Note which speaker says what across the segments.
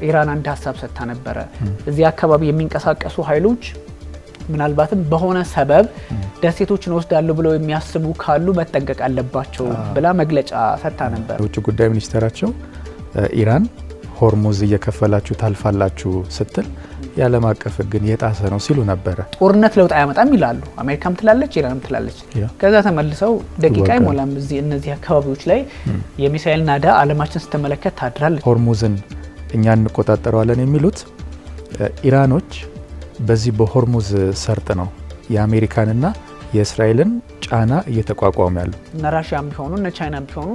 Speaker 1: ኢራን አንድ ሀሳብ ሰጥታ ነበር። እዚህ አካባቢ የሚንቀሳቀሱ ኃይሎች ምናልባትም በሆነ ሰበብ ደሴቶችን ወስዳሉ ብለው የሚያስቡ ካሉ መጠንቀቅ አለባቸው ብላ መግለጫ ሰጥታ ነበር።
Speaker 2: ውጭ ጉዳይ ሚኒስትራቸው ኢራን ሆርሙዝ እየከፈላችሁ ታልፋላችሁ ስትል የዓለም አቀፍ ሕግን የጣሰ ነው ሲሉ ነበር።
Speaker 1: ጦርነት ለውጥ አያመጣም ይላሉ። አሜሪካም ትላለች፣ ኢራንም ትላለች። ከዛ ተመልሰው ደቂቃ ይሞላም እነዚህ አካባቢዎች ላይ የሚሳኤል ናዳ ዓለማችን ስትመለከት ታድራለች።
Speaker 2: ሆርሙዝን እኛ እንቆጣጠረዋለን የሚሉት ኢራኖች በዚህ በሆርሙዝ ሰርጥ ነው የአሜሪካንና የእስራኤልን ጫና እየተቋቋሙ ያሉ።
Speaker 1: እነ ራሽያም ቢሆኑ እነ ቻይናም ቢሆኑ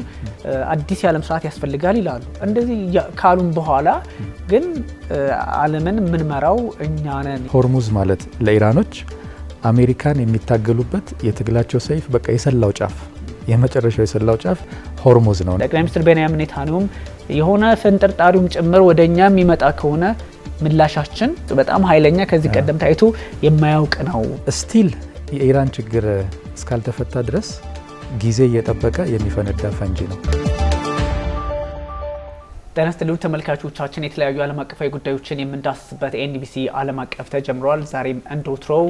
Speaker 1: አዲስ የዓለም ስርዓት ያስፈልጋል ይላሉ። እንደዚህ ካሉም በኋላ ግን ዓለምን የምንመራው እኛ ነን።
Speaker 2: ሆርሙዝ ማለት ለኢራኖች አሜሪካን የሚታገሉበት የትግላቸው ሰይፍ በቃ የሰላው ጫፍ የመጨረሻው የሰላው ጫፍ ሆርሙዝ ነው።
Speaker 1: ጠቅላይ ሚኒስትር ቤንያሚን ኔታንያሁም የሆነ ፍንጥርጣሪውም ጭምር ወደኛ የሚመጣ ከሆነ ምላሻችን በጣም ኃይለኛ ከዚህ ቀደም ታይቶ የማያውቅ ነው።
Speaker 2: ስቲል የኢራን ችግር እስካልተፈታ ድረስ ጊዜ እየጠበቀ የሚፈነዳ ፈንጂ ነው።
Speaker 1: ጤና ይስጥልኝ ተመልካቾቻችን፣ የተለያዩ ዓለም አቀፋዊ ጉዳዮችን የምንዳስስበት ኤንቢሲ ዓለም አቀፍ ተጀምሯል። ዛሬም እንደወትሮው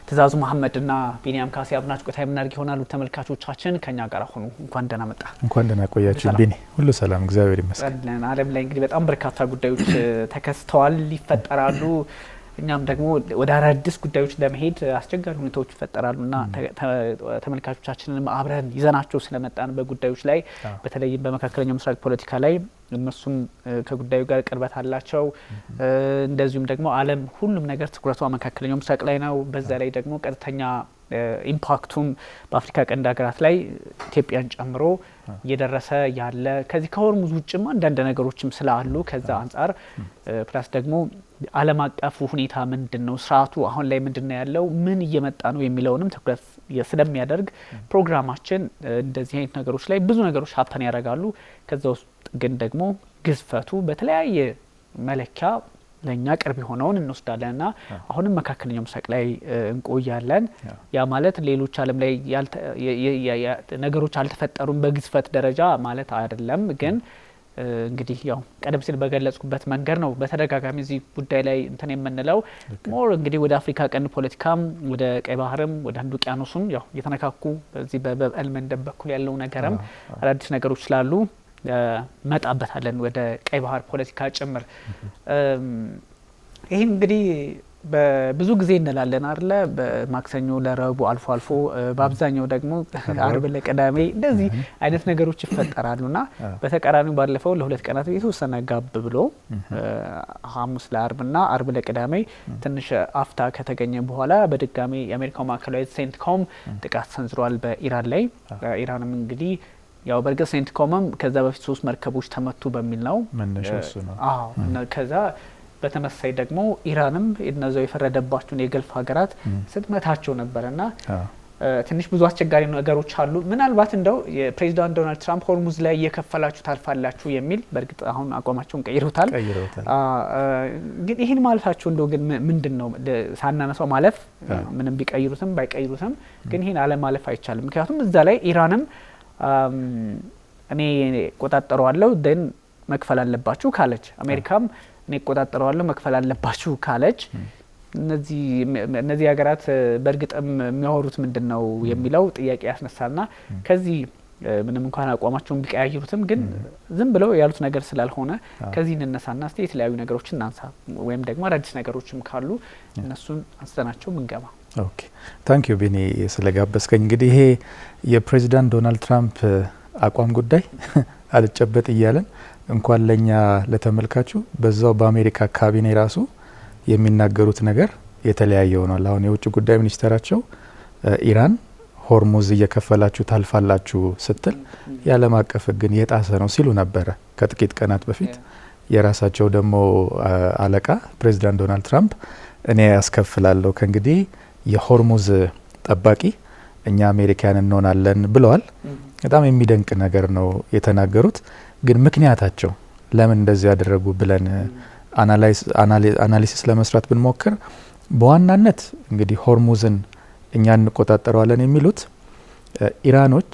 Speaker 1: ትእዛዙ መሐመድና ቢኒያም ካሴ አብናችሁ ቆይታ የምናደርግ ይሆናሉ። ተመልካቾቻችን ከኛ ጋር ሆኑ። እንኳን ደህና መጣ።
Speaker 2: እንኳን ደህና ቆያችሁ ቢኒ። ሁሉ ሰላም እግዚአብሔር ይመስገን።
Speaker 1: ዓለም ላይ እንግዲህ በጣም በርካታ ጉዳዮች ተከስተዋል፣ ይፈጠራሉ። እኛም ደግሞ ወደ አዳዲስ ጉዳዮች ለመሄድ አስቸጋሪ ሁኔታዎች ይፈጠራሉና ተመልካቾቻችንን አብረን ይዘናቸው ስለመጣን በጉዳዮች ላይ በተለይም በመካከለኛው ምስራቅ ፖለቲካ ላይ እነሱም ከጉዳዩ ጋር ቅርበት አላቸው። እንደዚሁም ደግሞ ዓለም ሁሉም ነገር ትኩረቷ መካከለኛው ምስራቅ ላይ ነው። በዛ ላይ ደግሞ ቀጥተኛ ኢምፓክቱም በአፍሪካ ቀንድ ሀገራት ላይ ኢትዮጵያን ጨምሮ እየደረሰ ያለ ከዚህ ከሆርሙዝ ውጭም አንዳንድ ነገሮችም ስላሉ ከዛ አንጻር ፕላስ ደግሞ ዓለም አቀፉ ሁኔታ ምንድነው፣ ስርዓቱ አሁን ላይ ምንድነው ያለው፣ ምን እየመጣ ነው የሚለውንም ትኩረት ስለሚያደርግ ፕሮግራማችን እንደዚህ አይነት ነገሮች ላይ ብዙ ነገሮች ሀፕን ያደርጋሉ። ከዛ ውስጥ ግን ደግሞ ግዝፈቱ በተለያየ መለኪያ ለኛ ቅርብ የሆነውን እንወስዳለንና አሁንም መካከለኛው ምስራቅ ላይ እንቆያለን። ያ ማለት ሌሎች ዓለም ላይ ነገሮች አልተፈጠሩም በግዝፈት ደረጃ ማለት አይደለም። ግን እንግዲህ ያው ቀደም ሲል በገለጽኩበት መንገድ ነው በተደጋጋሚ እዚህ ጉዳይ ላይ እንትን የምንለው ሞር እንግዲህ ወደ አፍሪካ ቀንድ ፖለቲካም ወደ ቀይ ባህርም ወደ ህንድ ውቅያኖስም ያው እየተነካኩ በዚህ በበል መንደብ በኩል ያለው ነገርም አዳዲስ ነገሮች ስላሉ መጣበታለን ወደ ቀይ ባህር ፖለቲካ ጭምር። ይሄን እንግዲህ በብዙ ጊዜ እንላለን አይደለ? በማክሰኞ ለረቡዕ አልፎ አልፎ በአብዛኛው ደግሞ አርብ ለቅዳሜ እንደዚህ አይነት ነገሮች ይፈጠራሉና በተቃራኒው ባለፈው ለሁለት ቀናት የተወሰነ ጋብ ብሎ ሐሙስ ለአርብና አርብ ለቅዳሜ ትንሽ አፍታ ከተገኘ በኋላ በድጋሚ የአሜሪካው ማዕከላዊ ሴንትኮም ጥቃት ሰንዝሯል በኢራን ላይ። ኢራንም እንግዲህ ያው በርግጥ ሴንትኮምም ከዛ በፊት 3 መርከቦች ተመቱ በሚል ነው
Speaker 2: መነሻው እሱ ነው።
Speaker 1: ከዛ በተመሳይ ደግሞ ኢራንም እነዛው የፈረደባቸውን የገልፍ ሀገራት ስትመታቸው ነበርና ትንሽ ብዙ አስቸጋሪ ነገሮች አሉ። ምናልባት እንደው የፕሬዚዳንት ዶናልድ ትራምፕ ሆርሙዝ ላይ እየከፈላችሁ ታልፋላችሁ የሚል በርግጥ አሁን አቋማቸውን ቀይረውታል። ግን ይህን ማለታቸው እንደው ግን ምንድነው ሳናነሳው ማለፍ ምንም ቢቀይሩትም ባይቀይሩትም ግን ይህን አለ ማለፍ አይቻልም። ምክንያቱም እዛ ላይ ኢራንም እኔ ቆጣጠረዋለሁ ደን መክፈል አለባችሁ ካለች፣ አሜሪካም እኔ ቆጣጠረዋለሁ መክፈል አለባችሁ ካለች እነዚህ ሀገራት በእርግጥም የሚያወሩት ምንድነው የሚለው ጥያቄ ያስነሳልና ከዚህ ምንም እንኳን አቋማቸውን ቢቀያይሩትም ግን ዝም ብለው ያሉት ነገር ስላልሆነ ከዚህ እንነሳና እስቲ የተለያዩ ነገሮችን እናንሳ ወይም ደግሞ አዳዲስ ነገሮችም ካሉ እነሱን አንስተናቸው ምንገባ።
Speaker 2: ኦኬ ታንክ ዩ ቢኒ ስለጋበዝከኝ። እንግዲህ ይሄ የፕሬዚዳንት ዶናልድ ትራምፕ አቋም ጉዳይ አልጨበጥ እያለን እንኳን ለኛ ለተመልካቹ በዛው በአሜሪካ ካቢኔ ራሱ የሚናገሩት ነገር የተለያየ ሆኗል። አሁን የውጭ ጉዳይ ሚኒስትራቸው ኢራን ሆርሙዝ እየከፈላችሁ ታልፋላችሁ ስትል የዓለም አቀፍ ሕግን የጣሰ ነው ሲሉ ነበረ ከጥቂት ቀናት በፊት። የራሳቸው ደግሞ አለቃ ፕሬዚዳንት ዶናልድ ትራምፕ እኔ ያስከፍላለሁ ከእንግዲህ የሆርሙዝ ጠባቂ እኛ አሜሪካን እንሆናለን ብለዋል። በጣም የሚደንቅ ነገር ነው የተናገሩት። ግን ምክንያታቸው ለምን እንደዚህ ያደረጉ ብለን አናሊሲስ ለመስራት ብንሞክር በዋናነት እንግዲህ ሆርሙዝን እኛ እንቆጣጠረዋለን የሚሉት ኢራኖች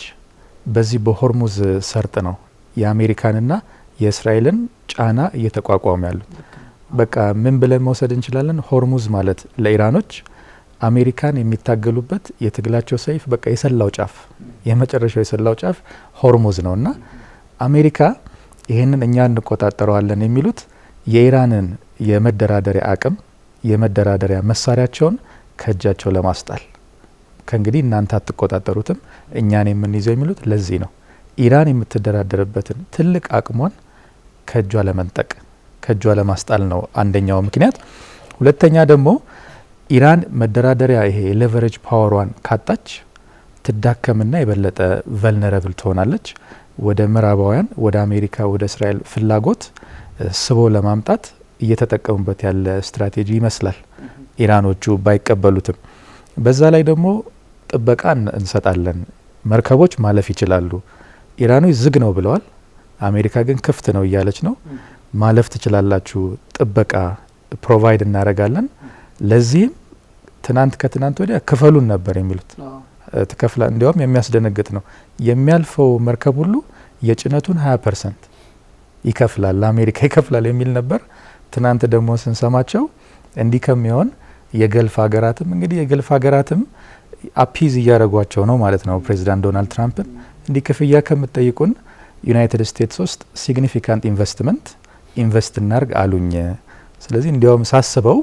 Speaker 2: በዚህ በሆርሙዝ ሰርጥ ነው የአሜሪካንና የእስራኤልን ጫና እየተቋቋሙ ያሉት። በቃ ምን ብለን መውሰድ እንችላለን? ሆርሙዝ ማለት ለኢራኖች አሜሪካን የሚታገሉበት የትግላቸው ሰይፍ በቃ የሰላው ጫፍ የመጨረሻው የሰላው ጫፍ ሆርሙዝ ነውና አሜሪካ ይሄንን እኛ እንቆጣጠረዋለን የሚሉት የኢራንን የመደራደሪያ አቅም የመደራደሪያ መሳሪያቸውን ከእጃቸው ለማስጣል ከእንግዲህ እናንተ አትቆጣጠሩትም እኛን የምንይዘው የሚሉት ለዚህ ነው። ኢራን የምትደራደርበትን ትልቅ አቅሟን ከእጇ ለመንጠቅ ከእጇ ለማስጣል ነው አንደኛው ምክንያት። ሁለተኛ ደግሞ ኢራን መደራደሪያ ይሄ ሌቨሬጅ ፓወሯን ካጣች ትዳከምና የበለጠ ቨልነረብል ትሆናለች። ወደ ምዕራባውያን ወደ አሜሪካ ወደ እስራኤል ፍላጎት ስቦ ለማምጣት እየተጠቀሙበት ያለ ስትራቴጂ ይመስላል ኢራኖቹ ባይቀበሉትም። በዛ ላይ ደግሞ ጥበቃ እንሰጣለን፣ መርከቦች ማለፍ ይችላሉ። ኢራኖች ዝግ ነው ብለዋል፣ አሜሪካ ግን ክፍት ነው እያለች ነው። ማለፍ ትችላላችሁ፣ ጥበቃ ፕሮቫይድ እናደርጋለን። ለዚህም ትናንት ከትናንት ወዲያ ክፈሉን ነበር የሚሉት። ትከፍላ እንዲያውም የሚያስደነግጥ ነው። የሚያልፈው መርከብ ሁሉ የጭነቱን 20% ይከፍላል፣ ለአሜሪካ ይከፍላል የሚል ነበር። ትናንት ደግሞ ስንሰማቸው እንዲህ ከሚሆን የገልፍ ሀገራትም እንግዲህ የገልፍ ሀገራትም አፒዝ እያደረጓቸው ነው ማለት ነው ፕሬዚዳንት ዶናልድ ትራምፕን። እንዲህ ክፍያ ከምትጠይቁን ዩናይትድ ስቴትስ ውስጥ ሲግኒፊካንት ኢንቨስት እናርግ አሉኝ። ስለዚህ እንዲያውም ሳስበው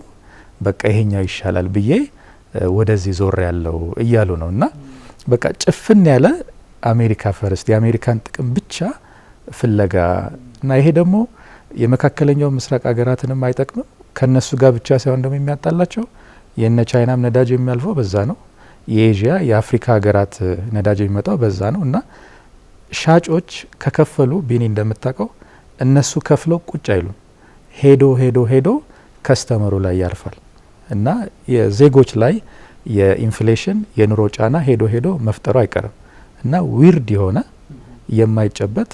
Speaker 2: በቃ ይሄኛው ይሻላል ብዬ ወደዚህ ዞር ያለው እያሉ ነው። እና በቃ ጭፍን ያለ አሜሪካ ፈርስት የአሜሪካን ጥቅም ብቻ ፍለጋ እና ይሄ ደግሞ የመካከለኛው ምስራቅ ሀገራትንም አይጠቅምም። ከነሱ ጋር ብቻ ሳይሆን ደግሞ የሚያጣላቸው የነ ቻይናም ነዳጅ የሚያልፈው በዛ ነው። የኤዥያ የአፍሪካ ሀገራት ነዳጅ የሚመጣው በዛ ነው። እና ሻጮች ከከፈሉ ቢኒ እንደምታውቀው እነሱ ከፍለው ቁጭ አይሉም። ሄዶ ከስተመሩ ላይ ያርፋል። እና የዜጎች ላይ የኢንፍሌሽን የኑሮ ጫና ሄዶ መፍጠሩ አይቀርም። እና ዊርድ የሆነ የማይጨበጥ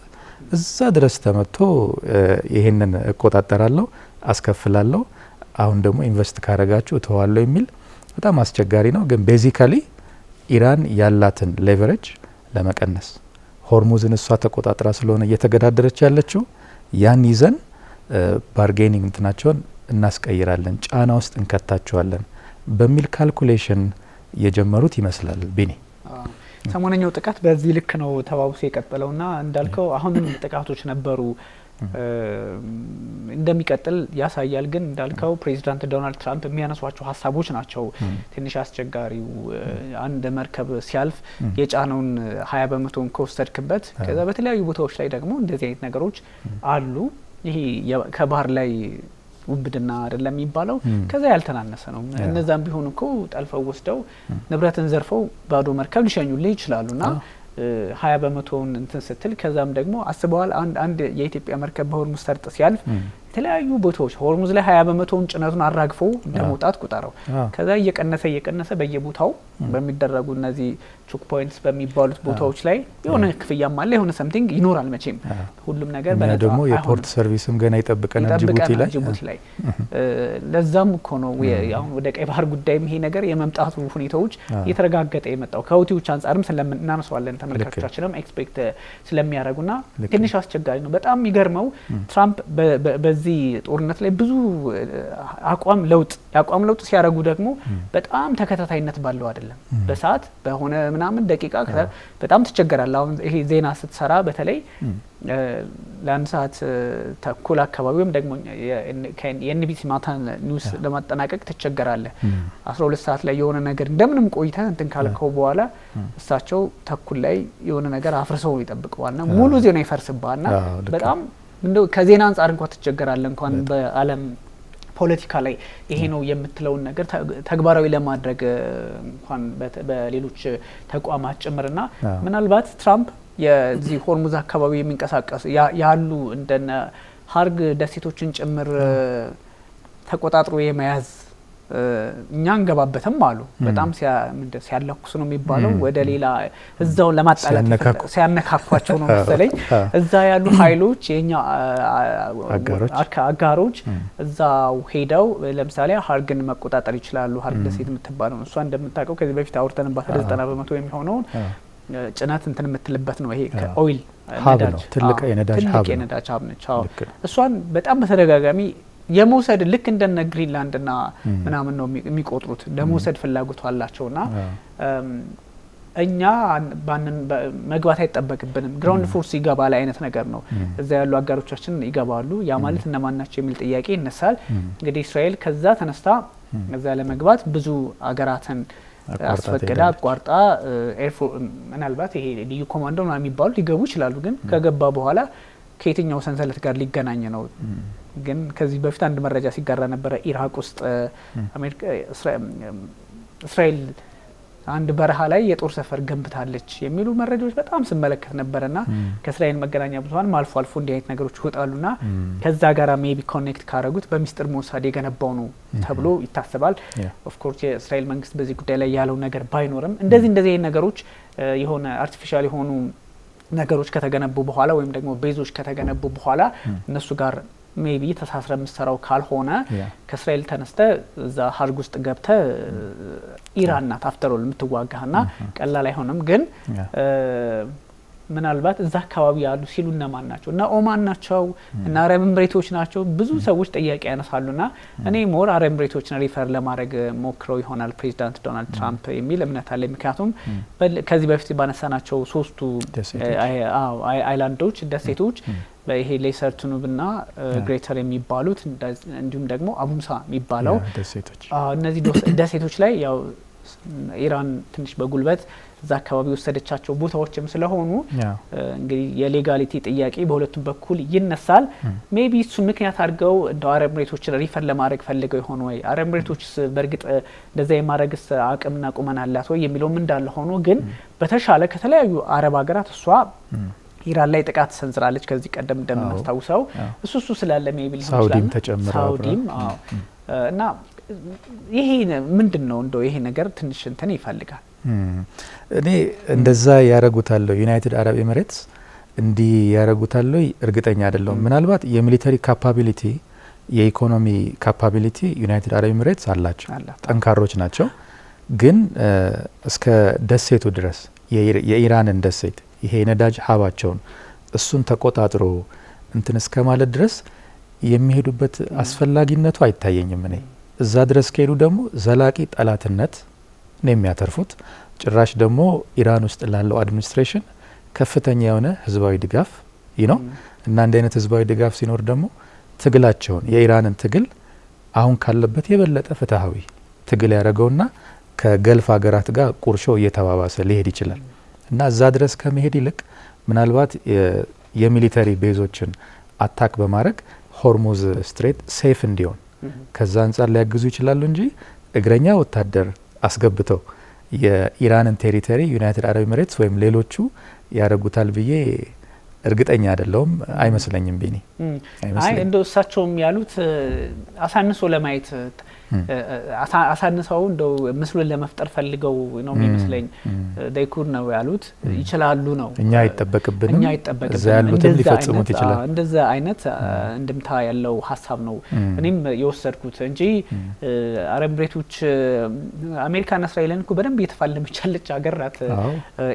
Speaker 2: እዛ ድረስ ተመጥቶ ይሄንን እቆጣጠራለሁ አስከፍላለሁ አሁን ደግሞ ኢንቨስት ካረጋችሁ እተዋለሁ የሚል በጣም አስቸጋሪ ነው። ግን ቤዚካሊ ኢራን ያላትን ሌቨሬጅ ለመቀነስ ሆርሙዝን እሷ ተቆጣጥራ ስለሆነ እየተገዳደረች ያለችው ያን ይዘን ባርጌኒንግ እንትናቸውን እናስቀይራለን፣ ጫና ውስጥ እንከታቸዋለን በሚል ካልኩሌሽን የጀመሩት ይመስላል። ቢኒ
Speaker 1: ሰሞነኛው ጥቃት በዚህ ልክ ነው ተባብሶ የቀጠለውና እንዳልከው አሁንም ጥቃቶች ነበሩ እንደሚቀጥል ያሳያል። ግን እንዳልከው ፕሬዚዳንት ዶናልድ ትራምፕ የሚያነሷቸው ሀሳቦች ናቸው ትንሽ አስቸጋሪው። አንድ መርከብ ሲያልፍ የጫነውን 20% ከወሰድክበት ከዛ በተለያዩ ቦታዎች ላይ ደግሞ እንደዚህ አይነት ነገሮች አሉ። ይሄ ከባህር ላይ ውብድና አይደለም የሚባለው ከዛ ያልተናነሰ ነው። እነዛም ቢሆን እኮ ጠልፈው ወስደው ንብረትን ዘርፈው ባዶ መርከብ ሊሸኙልህ ይችላሉና 20% እንትን ስትል ከዛም ደግሞ አስበዋል። አንድ የኢትዮጵያ መርከብ በሆርሙዝ ሰርጥ ሲያልፍ የተለያዩ ቦታዎች ሆርሙዝ ላይ 20% ጭነቱን አራግፎ እንደመውጣት ቁጠረው። ከዛ እየቀነሰ በየቦታው በሚደረጉ እነዚህ ቾክ ፖይንትስ በሚባሉት ቦታዎች ላይ የሆነ ክፍያም አለ፣ የሆነ ሰምቲንግ ይኖራል። መቼም ሁሉም ነገር በነፃ
Speaker 2: ደግሞ የፖርት ሰርቪስም ገና ይጠብቀናል ጅቡቲ ላይ።
Speaker 1: ለዛም እኮ ነው አሁን ወደ ቀይ ባህር ጉዳይም ይሄ ነገር የመምጣቱ ሁኔታዎች እየተረጋገጠ የመጣው ከሁቲዎች አንጻርም ስለምናነሳዋለን ተመልካቾቻችንም ኤክስፔክት ስለሚያደርጉና ትንሽ አስቸጋሪ ነው። በጣም የሚገርመው ትራምፕ በዚህ ጦርነት ላይ ብዙ የአቋም ለውጥ ሲያደርጉ ደግሞ በጣም ተከታታይነት ባለው አይደለም። በሰዓት በሆነ ምናምን ደቂቃ በጣም ትቸገራለህ። አሁን ይሄ ዜና ስትሰራ በተለይ ለአንድ ሰዓት ተኩል አካባቢ ወይም ደግሞ የኤንቢሲ ማታ ኒውስ ለማጠናቀቅ ትቸገራለህ። 12 ሰዓት ላይ የሆነ ነገር እንደምንም ቆይተህ እንትን ካልከው በኋላ እሳቸው ተኩል ላይ የሆነ ነገር አፍርሰው ይጠብቀዋልና ሙሉ ዜና ይፈርስባልና በጣም እንደው ከዜና አንጻር እንኳን ትቸገራለህ። እንኳን በዓለም ፖለቲካ ላይ ይሄ ነው የምትለውን ነገር ተግባራዊ ለማድረግ እንኳን በሌሎች ተቋማት ጭምርና ምናልባት ትራምፕ የዚህ ሆርሙዝ አካባቢ የሚንቀሳቀሱ ያሉ እንደነ ሀርግ ደሴቶችን ጭምር ተቆጣጥሮ የመያዝ እኛ እንገባበትም አሉ። በጣም ሲያለኩስ ነው የሚባለው ወደ ሌላ እዛው ለማጣላት ሲያነካኳቸው ነው መሰለኝ። እዛ ያሉ ኃይሎች የኛ አጋሮች እዛው ሄደው ለምሳሌ ሀርግን መቆጣጠር ይችላሉ። ሀርግ ደሴት የምትባለው እሷ እንደምታውቀው ከዚህ በፊት አውርተንባት 90% የሚሆነውን ጭነት እንትን የምትልበት ነው። ይሄ ከኦይል
Speaker 2: ነዳጅ ትልቅ የነዳጅ
Speaker 1: ሀብ ነች። እሷን በጣም በተደጋጋሚ የመውሰድ ልክ እንደነ ግሪንላንድና ምናምን ነው የሚቆጥሩት ለመውሰድ ፍላጎቱ አላቸውና እኛ መግባት አይጠበቅብንም። ግራውንድ ፎርስ ይገባል አይነት ነገር ነው። እዛ ያሉ አጋሮቻችን ይገባሉ። ያ ማለት እነማን ናቸው የሚል ጥያቄ ይነሳል። እንግዲህ እስራኤል ከዛ ተነስታ እዛ ለመግባት ብዙ አገራትን አስፈቅዳ አቋርጣ ምናልባት ይሄ ልዩ ኮማንዶ ምናምን የሚባሉ ሊገቡ ይችላሉ። ግን ከገባ በኋላ ከየትኛው ሰንሰለት ጋር ሊገናኝ ነው? ግን ከዚህ በፊት አንድ መረጃ ሲጋራ ነበረ። ኢራቅ ውስጥ እስራኤል አንድ በረሃ ላይ የጦር ሰፈር ገንብታለች የሚሉ መረጃዎች በጣም ስመለከት ነበርና ከእስራኤል መገናኛ ብዙኃን አልፎ አልፎ እንዲህ አይነት ነገሮች ይወጣሉና ከዛ ጋራ ሜቢ ኮኔክት ካረጉት በሚስጥር ሞሳድ የገነባው ነው ተብሎ ይታሰባል። ኦፍ ኮርስ የእስራኤል መንግስት በዚህ ጉዳይ ላይ ያለው ነገር ባይኖርም እንደዚህ ነገሮች የሆነ አርቲፊሻል የሆኑ ነገሮች ከተገነቡ በኋላ ወይም ደግሞ ቤዞች ከተገነቡ በኋላ እነሱ ጋር ሜቢ ተሳስረ ምሰራው ካልሆነ ከእስራኤል ተነስተ እዛ ሀርግ ውስጥ ገብተ ኢራን ናት አፍተሮል የምትዋጋህና ቀላል አይሆንም። ግን ምናልባት እዛ አካባቢ ያሉ ሲሉ እነማን ናቸው? እና ኦማን ናቸው እና አረብ ኤምሬቶች ናቸው። ብዙ ሰዎች ጥያቄ ያነሳሉና እኔ ሞር አረብ ኤምሬቶችን ሪፈር ለማድረግ ሞክረው ይሆናል ፕሬዚዳንት ዶናልድ ትራምፕ የሚል እምነት አለ። ምክንያቱም ከዚህ በፊት ባነሳናቸው ሶስቱ አይላንዶች ደሴቶች ይሄ ሌሰር ቱኑብና ግሬተር የሚባሉት እንዲሁም ደግሞ አቡምሳ የሚባለው እነዚህ ደሴቶች ላይ ያው ኢራን ትንሽ በጉልበት እዛ አካባቢ ወሰደቻቸው ቦታዎችም ስለሆኑ እንግዲህ የሌጋሊቲ ጥያቄ በሁለቱም በኩል ይነሳል። ሜቢ እሱ ምክንያት አድርገው እንደ አረብ ኤምሬቶችን ሪፈር ለማድረግ ፈልገው ይሆን ወይ? አረብ ኤምሬቶችስ በእርግጥ እንደዛ የማድረግስ አቅምና ቁመና አላት ወይ የሚለውም እንዳለ ሆኖ ግን በተሻለ ከተለያዩ አረብ ሀገራት እሷ ኢራን ላይ ጥቃት ሰንዝራለች ከዚህ ቀደም እንደምናስታውሰው እሱ ስላለ ሜቢ
Speaker 2: ሳውዲም ተጨምራ
Speaker 1: ሳውዲም እና ይሄ ምንድነው እንደው ይሄ ነገር ትንሽ እንትን ይፈልጋል።
Speaker 2: እኔ እንደዛ ያረጉታል ዩናይትድ አረብ ኤሚሬትስ እንዲ ያረጉታል እርግጠኛ አይደለም። ምናልባት የሚሊተሪ ካፓቢሊቲ የኢኮኖሚ ካፓቢሊቲ ዩናይትድ አረብ ኤሚሬትስ አላቸው፣ ጠንካሮች ናቸው። ግን እስከ ደሴቱ ድረስ የኢራንን ደሴት ይሄ ነዳጅ ሀባቸውን እሱን ተቆጣጥሮ እንትን እስከ ማለት ድረስ የሚሄዱበት አስፈላጊነቱ አይታየኝም። እኔ እዛ ድረስ ከሄዱ ደግሞ ዘላቂ ጠላትነት ነው የሚያተርፉት። ጭራሽ ደግሞ ኢራን ውስጥ ላለው አድሚኒስትሬሽን ከፍተኛ የሆነ ህዝባዊ ድጋፍ ነው እና እንደ አይነት ህዝባዊ ድጋፍ ሲኖር ደግሞ ትግላቸውን የኢራንን ትግል አሁን ካለበት የበለጠ ፍትሃዊ ትግል ያደረገውና ከገልፍ ሀገራት ጋር ቁርሾ እየተባባሰ ሊሄድ ይችላል እና እዛ ድረስ ከመሄድ ይልቅ ምናልባት የሚሊተሪ ቤዞችን አታክ በማድረግ ሆርሙዝ ስትሬት ሴፍ እንዲሆን ከዛ አንጻር ሊያግዙ ይችላሉ እንጂ እግረኛ ወታደር አስገብተው የኢራንን ቴሪቶሪ ዩናይትድ አረብ ኤሚሬትስ ወይም ሌሎቹ ያረጉታል ብዬ እርግጠኛ አይደለሁም። አይመስለኝም ቢኒ።
Speaker 1: አይ እንደው እሳቸውም ያሉት አሳንሶ ለማየት አሳንሰው እንደው ምስሉን ለመፍጠር ፈልገው ነው የሚመስለኝ። ዳይኩር ነው ያሉት ይችላሉ ነው እኛ አይጠበቅብንም እዛ ያሉትን ሊፈጽሙት ይችላል። እንደዛ አይነት እንድምታ ያለው ሀሳብ ነው እኔም የወሰድኩት እንጂ አረብ ኤሚሬቶች አሜሪካና እስራኤልን እኮ በደንብ እየተፋለመች ያለች ሀገር ናት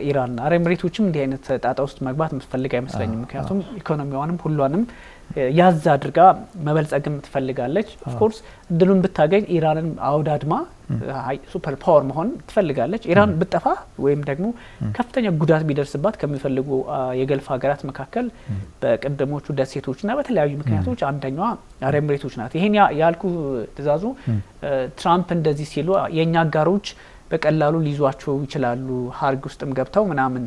Speaker 1: ኢራን። አረብ ኤሚሬቶችም እንዲህ አይነት ጣጣ ውስጥ መግባት የምትፈልግ አይመስለኝም። ምክንያቱም ኢኮኖሚዋንም ሁሏንም ያዝ አድርጋ መበልጸግም ትፈልጋለች። ኦፍ ኮርስ እድሉን ብታገኝ ኢራንን አውዳድማ ሱፐር ፓወር መሆን ትፈልጋለች። ኢራን ብጠፋ ወይም ደግሞ ከፍተኛ ጉዳት ቢደርስባት ከሚፈልጉ የገልፍ ሀገራት መካከል በቀደሞቹ ደሴቶችና በተለያዩ ምክንያቶች አንደኛዋ አረብ ኤሚሬቶች ናት። ይሄን ያልኩ ትእዛዙ ትራምፕ እንደዚህ ሲሉ የኛ አጋሮች በቀላሉ ሊይዟቸው ይችላሉ ሀርግ ውስጥም ገብተው ምናምን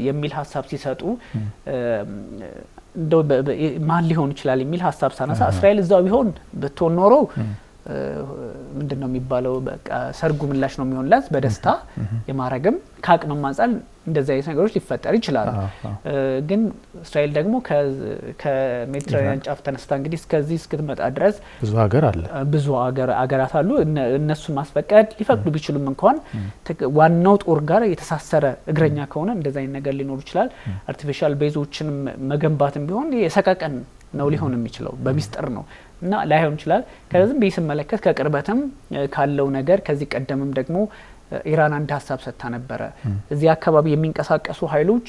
Speaker 1: የሚል ሀሳብ ሲሰጡ እንደው ማን ሊሆን ይችላል የሚል ሀሳብ ሳነሳ እስራኤል እዛው ቢሆን ብትሆን ኖሮ ምንድነው የሚባለው በቃ ሰርጉ ምላሽ ነው የሚሆንላት በደስታ የማረግም ከአቅም አንጻር እንደዚህ አይነት ነገሮች ሊፈጠር ይችላል። ግን እስራኤል ደግሞ ከሜዲትራኒያን ጫፍ ተነስታ እንግዲህ እስከዚህ እስክትመጣ ድረስ ብዙ ሀገራት አሉ። እነሱን ማስፈቀድ ሊፈቅዱ ቢችሉም እንኳን ዋናው ጦር ጋር የተሳሰረ እግረኛ ከሆነ እንደዚህ አይነት ነገር ሊኖር ይችላል። አርቲፊሻል ቤዞችን መገንባትም ቢሆን የሰቀቀን ነው ሊሆን የሚችለው በሚስጥር ነው እና ላይሆን ይችላል። ከዛም በስመለከት ከቅርበትም ካለው ነገር ከዚህ ቀደምም ደግሞ ኢራን አንድ ሀሳብ ሰጥታ ነበረ። እዚህ አካባቢ የሚንቀሳቀሱ ኃይሎች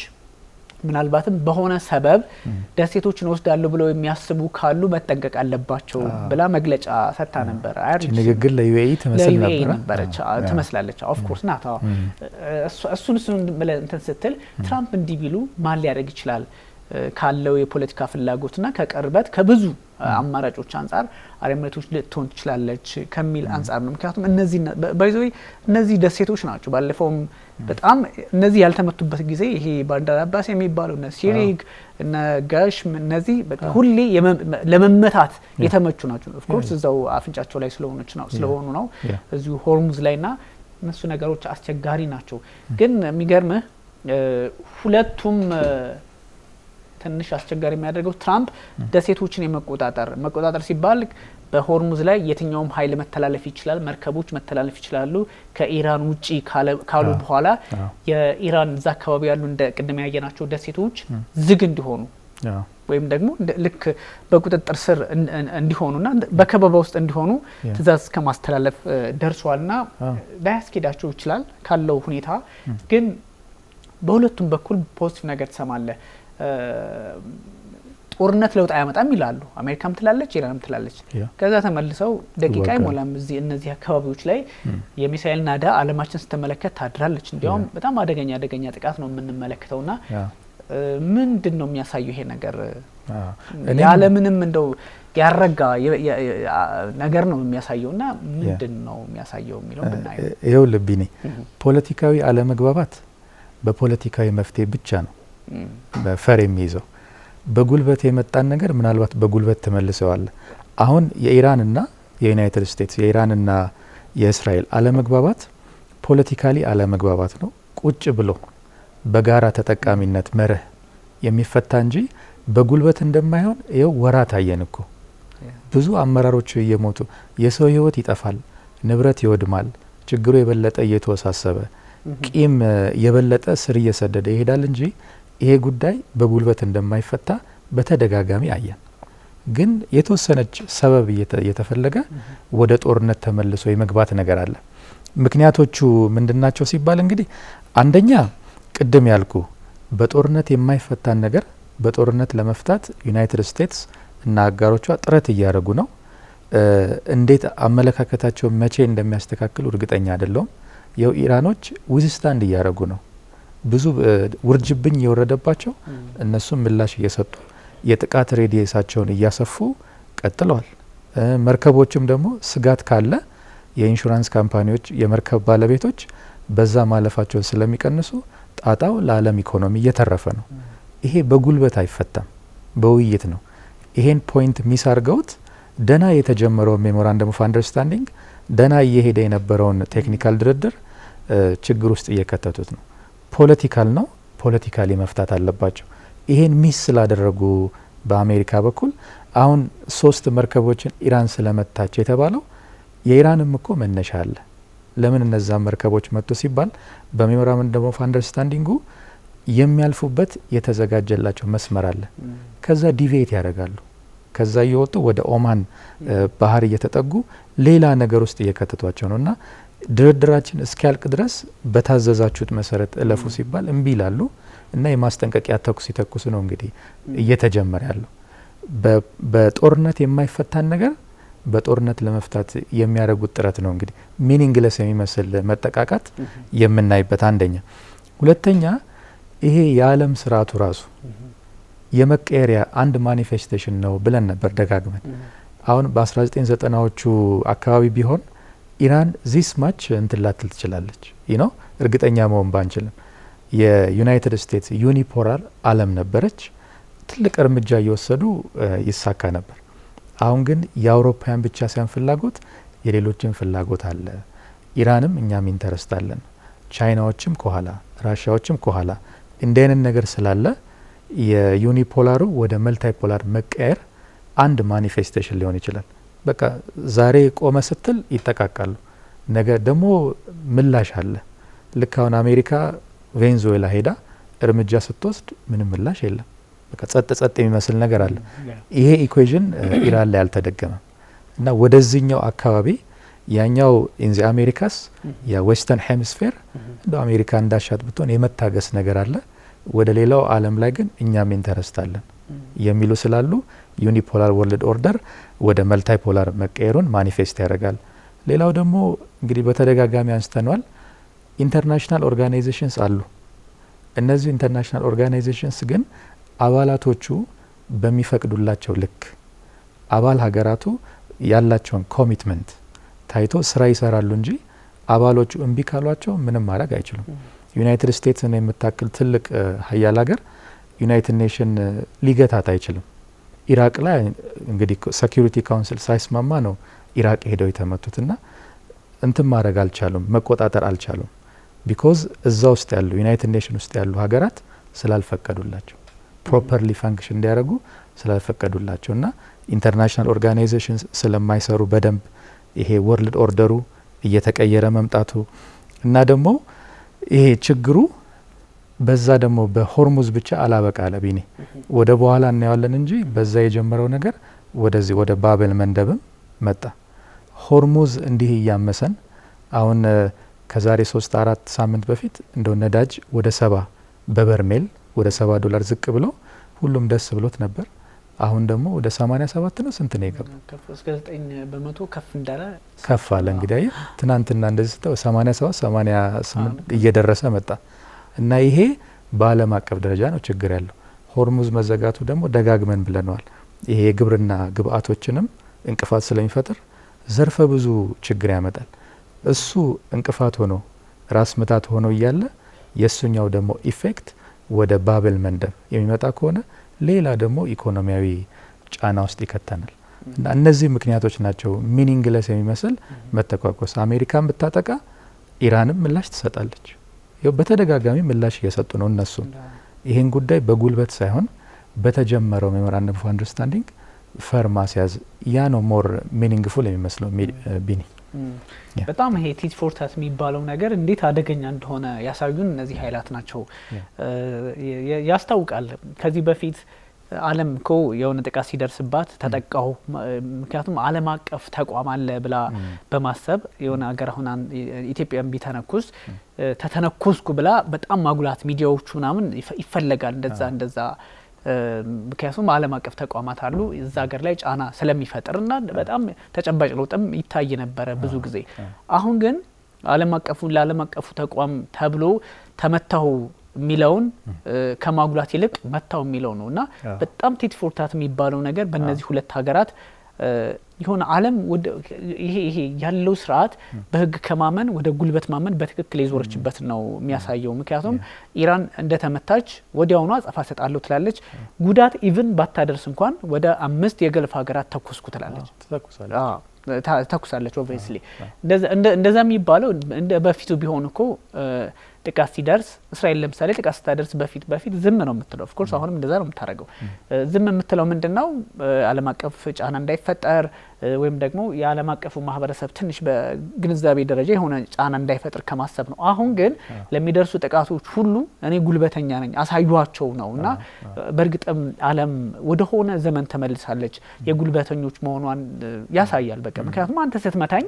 Speaker 1: ምናልባትም በሆነ ሰበብ ደሴቶችን ወስዳሉ ብለው የሚያስቡ ካሉ መጠንቀቅ አለባቸው ብላ መግለጫ ሰጥታ ነበረ።
Speaker 2: ንግግር ለዩኤኢ
Speaker 1: ትመስላለች። ኦፍ ኮርስ ናት። እሱን እንትን ስትል ትራምፕ እንዲህ ቢሉ ማን ሊያደርግ ይችላል ካለው የፖለቲካ ፍላጎትና ከቅርበት ከብዙ አማራጮች አንጻር አረመኔቶች ልትሆን ትችላለች ከሚል አንጻር ነው። ምክንያቱም እነዚህ ደሴቶች ናቸው። ባለፈውም በጣም እነዚህ ያልተመቱበት ጊዜ ይሄ ባንዳር አባስ የሚባለው እነ ሲሪግ እነ ጋሽም እነዚህ ሁሌ ለመመታት የተመቹ ናቸው። ኦፍ ኮርስ እዛው አፍንጫቸው ላይ ስለሆኑ ነው እዚሁ ሆርሙዝ ላይና እነሱ ነገሮች አስቸጋሪ ናቸው። ግን የሚገርምህ ሁለቱም ትንሽ አስቸጋሪ የሚያደርገው ትራምፕ ደሴቶችን መቆጣጠር ሲባል በሆርሙዝ ላይ የትኛውም ኃይል መተላለፍ ይችላል፣ መርከቦች መተላለፍ ይችላሉ ከኢራን ውጪ ካሉ በኋላ የኢራን እዛ አካባቢ ያሉ እንደ ቅድም ያየናቸው ደሴቶች ዝግ እንዲሆኑ ወይም ደግሞ ልክ በቁጥጥር ስር እንዲሆኑና በከበባ ውስጥ እንዲሆኑ ትዕዛዝ ከማስተላለፍ ደርሷልና ላያስኬዳቸው ይችላል ካለው ሁኔታ። ግን በሁለቱም በኩል ፖዚቲቭ ነገር ትሰማለህ። ጦርነት ለውጥ አያመጣም ይላሉ። አሜሪካም ትላለች፣ ኢራንም ትላለች። ከዛ ተመልሰው ደቂቃ አይሞላም እነዚህ አካባቢዎች ላይ የሚሳኤል ናዳ አለማችን ስትመለከት ታድራለች። እንዲያውም በጣም አደገኛ ጥቃት ነው የምንመለከተውና ምንድን ነው የሚያሳየው ይሄ ነገር? ያለምንም እንደው ያረጋ ነገር ነው የሚያሳየውና ምንድን ነው የሚያሳየው የሚለው ብናየው
Speaker 2: ይሄው ልብኔ ፖለቲካዊ አለመግባባት በፖለቲካዊ መፍትሄ ብቻ ነው በፈር የሚይዘው። በጉልበት የመጣን ነገር ምናልባት በጉልበት ተመልሰዋል። አሁን የኢራንና የዩናይትድ ስቴትስ የኢራንና የእስራኤል አለመግባባት ፖለቲካሊ አለመግባባት ነው። ቁጭ ብሎ በጋራ ተጠቃሚነት መርህ የሚፈታ እንጂ በጉልበት እንደማይሆን ይኸው ወራት አየን እኮ። ብዙ አመራሮች እየሞቱ የሰው ህይወት ይጠፋል፣ ንብረት ይወድማል፣ ችግሩ የበለጠ እየተወሳሰበ ቂም የበለጠ ስር እየሰደደ ይሄዳል እንጂ ይሄ ጉዳይ በጉልበት እንደማይፈታ በተደጋጋሚ አየን። ግን የተወሰነች ሰበብ እየተፈለገ ወደ ጦርነት ተመልሶ የመግባት ነገር አለ። ምክንያቶቹ ምንድናቸው ሲባል እንግዲህ አንደኛ ቅድም ያልኩ በጦርነት የማይፈታን ነገር በጦርነት ለመፍታት ዩናይትድ ስቴትስ እና አጋሮቿ ጥረት እያደረጉ ነው። እንዴት አመለካከታቸው መቼ እንደሚያስተካክሉ እርግጠኛ አይደለሁም። የው ኢራኖች ዊዝስታንድ እያደረጉ ነው። ብዙ ውርጅብኝ እየወረደባቸው እነሱም ምላሽ እየሰጡ የጥቃት ሬዲየሳቸውን እያሰፉ ቀጥለዋል። መርከቦችም ደግሞ ስጋት ካለ የኢንሹራንስ ካምፓኒዎች የመርከብ ባለቤቶች በዛ ማለፋቸውን ስለሚቀንሱ ጣጣው ለዓለም ኢኮኖሚ እየተረፈ ነው። ይሄ በጉልበት አይፈታም፣ በውይይት ነው። ይሄን ፖይንት ሚስ አድርገውት ደና የተጀመረው ሜሞራንደም ኦፍ አንደርስታንዲንግ ደና እየሄደ የነበረውን ቴክኒካል ድርድር ችግር ውስጥ እየከተቱት ነው። ፖለቲካል ነው፣ ፖለቲካሊ መፍታት አለባቸው። ይሄን ሚስ ስላደረጉ በአሜሪካ በኩል አሁን 3 መርከቦችን ኢራን ስለመታች የተባለው የኢራንም እኮ መነሻ አለ። ለምን እነዛ መርከቦች መጡ ሲባል በሜሞራንደም ኦፍ አንደርስታንዲንጉ የሚያልፉበት የተዘጋጀላቸው መስመር አለ። ከዛ ዲቬት ያደርጋሉ። ከዛ እየወጡ ወደ ኦማን ባህር እየተጠጉ ሌላ ነገር ውስጥ እየከተቷቸው ነውና ድርድራችን እስኪያልቅ ድረስ በታዘዛችሁት መሰረት እለፉ ሲባል እምቢ ይላሉ እና የማስጠንቀቂያ ተኩስ ሲተኩሱ ነው እንግዲህ እየተጀመረ ያለው። በጦርነት የማይፈታን ነገር በጦርነት ለመፍታት የሚያደርጉት ጥረት ነው እንግዲህ ሚኒንግለስ የሚመስል መጠቃቃት የምናይበት አንደኛ። ሁለተኛ ይሄ የዓለም ስርዓቱ ራሱ የመቀየሪያ አንድ ማኒፌስቴሽን ነው ብለን ነበር ደጋግመን። አሁን በ1990ዎቹ አካባቢ ቢሆን ኢራን ዚስ ማች እንትላትል ትችላለች ነው እርግጠኛ መሆን ባንችልም። የዩናይትድ ስቴትስ ዩኒፖላር ዓለም ነበረች። ትልቅ እርምጃ እየወሰዱ ይሳካ ነበር። አሁን ግን የአውሮፓውያን ብቻ ሳይሆን ፍላጎት የሌሎችን ፍላጎት አለ። ኢራንም እኛም ኢንተረስት አለን፣ ቻይናዎችም ከኋላ ራሻዎችም ከኋላ። እንዲህ አይነት ነገር ስላለ የዩኒፖላሩ ወደ መልታይፖላር መቀየር አንድ ማኒፌስቴሽን ሊሆን ይችላል። በቃ ዛሬ ቆመ ስትል ይጠቃቃሉ፣ ነገ ደግሞ ምላሽ አለ። ልክ አሁን አሜሪካ ቬንዙዌላ ሄዳ እርምጃ ስትወስድ ምንም ምላሽ የለም። በቃ ጸጥ የሚመስል ነገር አለ። ይሄ ኢኩዌዥን ኢራን ላይ አልተደገመም እና ወደዚህኛው አካባቢ ያኛው ኢን ዘ አሜሪካስ ያ ዌስተርን ሄሚስፌር እንደ አሜሪካ እንዳሻት ብትሆን የመታገስ ነገር አለ። ወደ ሌላው ዓለም ላይ ግን እኛም ኢንተረስት አለን የሚሉ ስላሉ ዩኒፖላር ወርልድ ኦርደር ወደ መልታይ ፖላር መቀየሩን ማኒፌስት ያደርጋል። ሌላው ደግሞ እንግዲህ በተደጋጋሚ አንስተናል፣ ኢንተርናሽናል ኦርጋናይዜሽንስ አሉ። እነዚህ ኢንተርናሽናል ኦርጋናይዜሽንስ ግን አባላቶቹ በሚፈቅዱላቸው ልክ አባል ሀገራቱ ያላቸውን ኮሚትመንት ታይቶ ስራ ይሰራሉ እንጂ አባሎቹ እምቢ ካሏቸው ምንም ማድረግ አይችሉም። ዩናይትድ ስቴትስን የምታክል ትልቅ ሀያል ሀገር ዩናይትድ ኔሽን ሊገታት አይችልም። ኢራቅ ላይ እንግዲህ ሴኩሪቲ ካውንስል ሳይስማማ ነው ኢራቅ ሄደው የተመቱትና እንትን ማድረግ አልቻሉም፣ መቆጣጠር አልቻሉም። ቢኮዝ እዛ ውስጥ ያሉ ዩናይትድ ኔሽን ውስጥ ያሉ ሀገራት ስላልፈቀዱላቸው ፕሮፐርሊ ፋንክሽን እንዲያደርጉ ስላልፈቀዱላቸው እና ኢንተርናሽናል ኦርጋናይዜሽን ስለማይሰሩ በደንብ ይሄ ወርልድ ኦርደሩ እየተቀየረ መምጣቱ እና ደግሞ ይሄ ችግሩ በዛ ደግሞ በሆርሙዝ ብቻ አላበቃ አለቢኔ ወደ በኋላ እናየዋለን እንጂ በዛ የጀመረው ነገር ወደዚህ ወደ ባቤል መንደብም መጣ። ሆርሙዝ እንዲህ እያመሰን አሁን ከዛሬ 3-4 ሳምንት በፊት እንደው ነዳጅ ወደ 70 በበርሜል ወደ $70 ዝቅ ብሎ ሁሉም ደስ ብሎት ነበር። አሁን ደግሞ ወደ 87 ነው ስንት ነው የገባው?
Speaker 1: እስከ 9% ከፍ እንዳለ
Speaker 2: ከፍ አለ። እንግዲህ ትናንትና እንደዚህ ስታው 87 88 እየደረሰ መጣ እና ይሄ በዓለም አቀፍ ደረጃ ነው ችግር ያለው። ሆርሙዝ መዘጋቱ ደግሞ ደጋግመን ብለነዋል። ይሄ የግብርና ግብአቶችንም እንቅፋት ስለሚፈጥር ዘርፈ ብዙ ችግር ያመጣል። እሱ እንቅፋት ሆኖ ራስ ምታት ሆኖ እያለ የሱኛው ደግሞ ኢፌክት ወደ ባቤል መንደብ የሚመጣ ከሆነ ሌላ ደግሞ ኢኮኖሚያዊ ጫና ውስጥ ይከተናል። እና እነዚህ ምክንያቶች ናቸው ሚኒንግለስ የሚመስል መተኳኮስ። አሜሪካን ብታጠቃ ኢራንም ምላሽ ትሰጣለች። ይኸው በተደጋጋሚ ምላሽ እየሰጡ ነው እነሱ። ይህን ጉዳይ በጉልበት ሳይሆን በተጀመረው ሜሞራንደም ኦፍ አንደርስታንዲንግ ፈር ማስያዝ ያ ነው ሞር ሚኒንግፉል የሚመስለው ቢኒ።
Speaker 1: በጣም ይሄ ቲት ፎር ታት የሚባለው ነገር እንዴት አደገኛ እንደሆነ ያሳዩን እነዚህ ኃይላት ናቸው። ያስታውቃል። ከዚህ በፊት ዓለም እኮ የሆነ ጥቃት ሲደርስባት ተጠቃው ምክንያቱም ዓለም አቀፍ ተቋም አለ ብላ በማሰብ የሆነ ሀገር አሁን ኢትዮጵያን ቢተነኩስ ተተነኩስኩ ብላ በጣም ማጉላት ሚዲያዎቹ ምናምን ይፈለጋል እንደዛ ምክንያቱም ዓለም አቀፍ ተቋማት አሉ እዛ ሀገር ላይ ጫና ስለሚፈጥርና በጣም ተጨባጭ ለውጥም ይታይ ነበር ብዙ ጊዜ። አሁን ግን ዓለም አቀፉ ተቋም ተብሎ ተመታው ሚለውን ከማጉላት ይልቅ መታው ሚለው ነውና በጣም ቲት ፎር ታት የሚባለው ነገር በእነዚህ ሁለት ሀገራት ይሆነ ዓለም ይሄ ያለው ስርዓት በህግ ከማመን ወደ ጉልበት ማመን በትክክል የዞረችበት ነው የሚያሳየው። ምክንያቱም ኢራን እንደተመታች ወዲያውኑ አጸፋ ሰጣለሁ ትላለች። ጉዳት ኢቭን ባታደርስ እንኳን ወደ 5 የገልፍ ሀገራት ተኩስኩ ትላለች። ተኩሳለች ኦብቪየስሊ እንደዛ የሚባለው እንደ በፊቱ ቢሆን እኮ ጥቃት ሲደርስ እስራኤል ለምሳሌ ጥቃት ስታደርስ በፊት ዝም ነው የምትለው። ኦፍ ኮርስ አሁንም እንደዛ ነው የምታደርገው። ዝም የምትለው ምንድነው ዓለም አቀፍ ጫና እንዳይፈጠር ወይም ደግሞ የዓለም አቀፉ ማህበረሰብ ትንሽ በግንዛቤ ደረጃ የሆነ ጫና እንዳይፈጥር ከማሰብ ነው። አሁን ግን ለሚደርሱ ጥቃቶች ሁሉ እኔ ጉልበተኛ ነኝ አሳዩዋቸው ነውና በእርግጥም ዓለም ወደ ሆነ ዘመን ተመልሳለች የጉልበተኞች መሆኗን ያሳያል። በቃ ምክንያቱም አንተ ስትመታኝ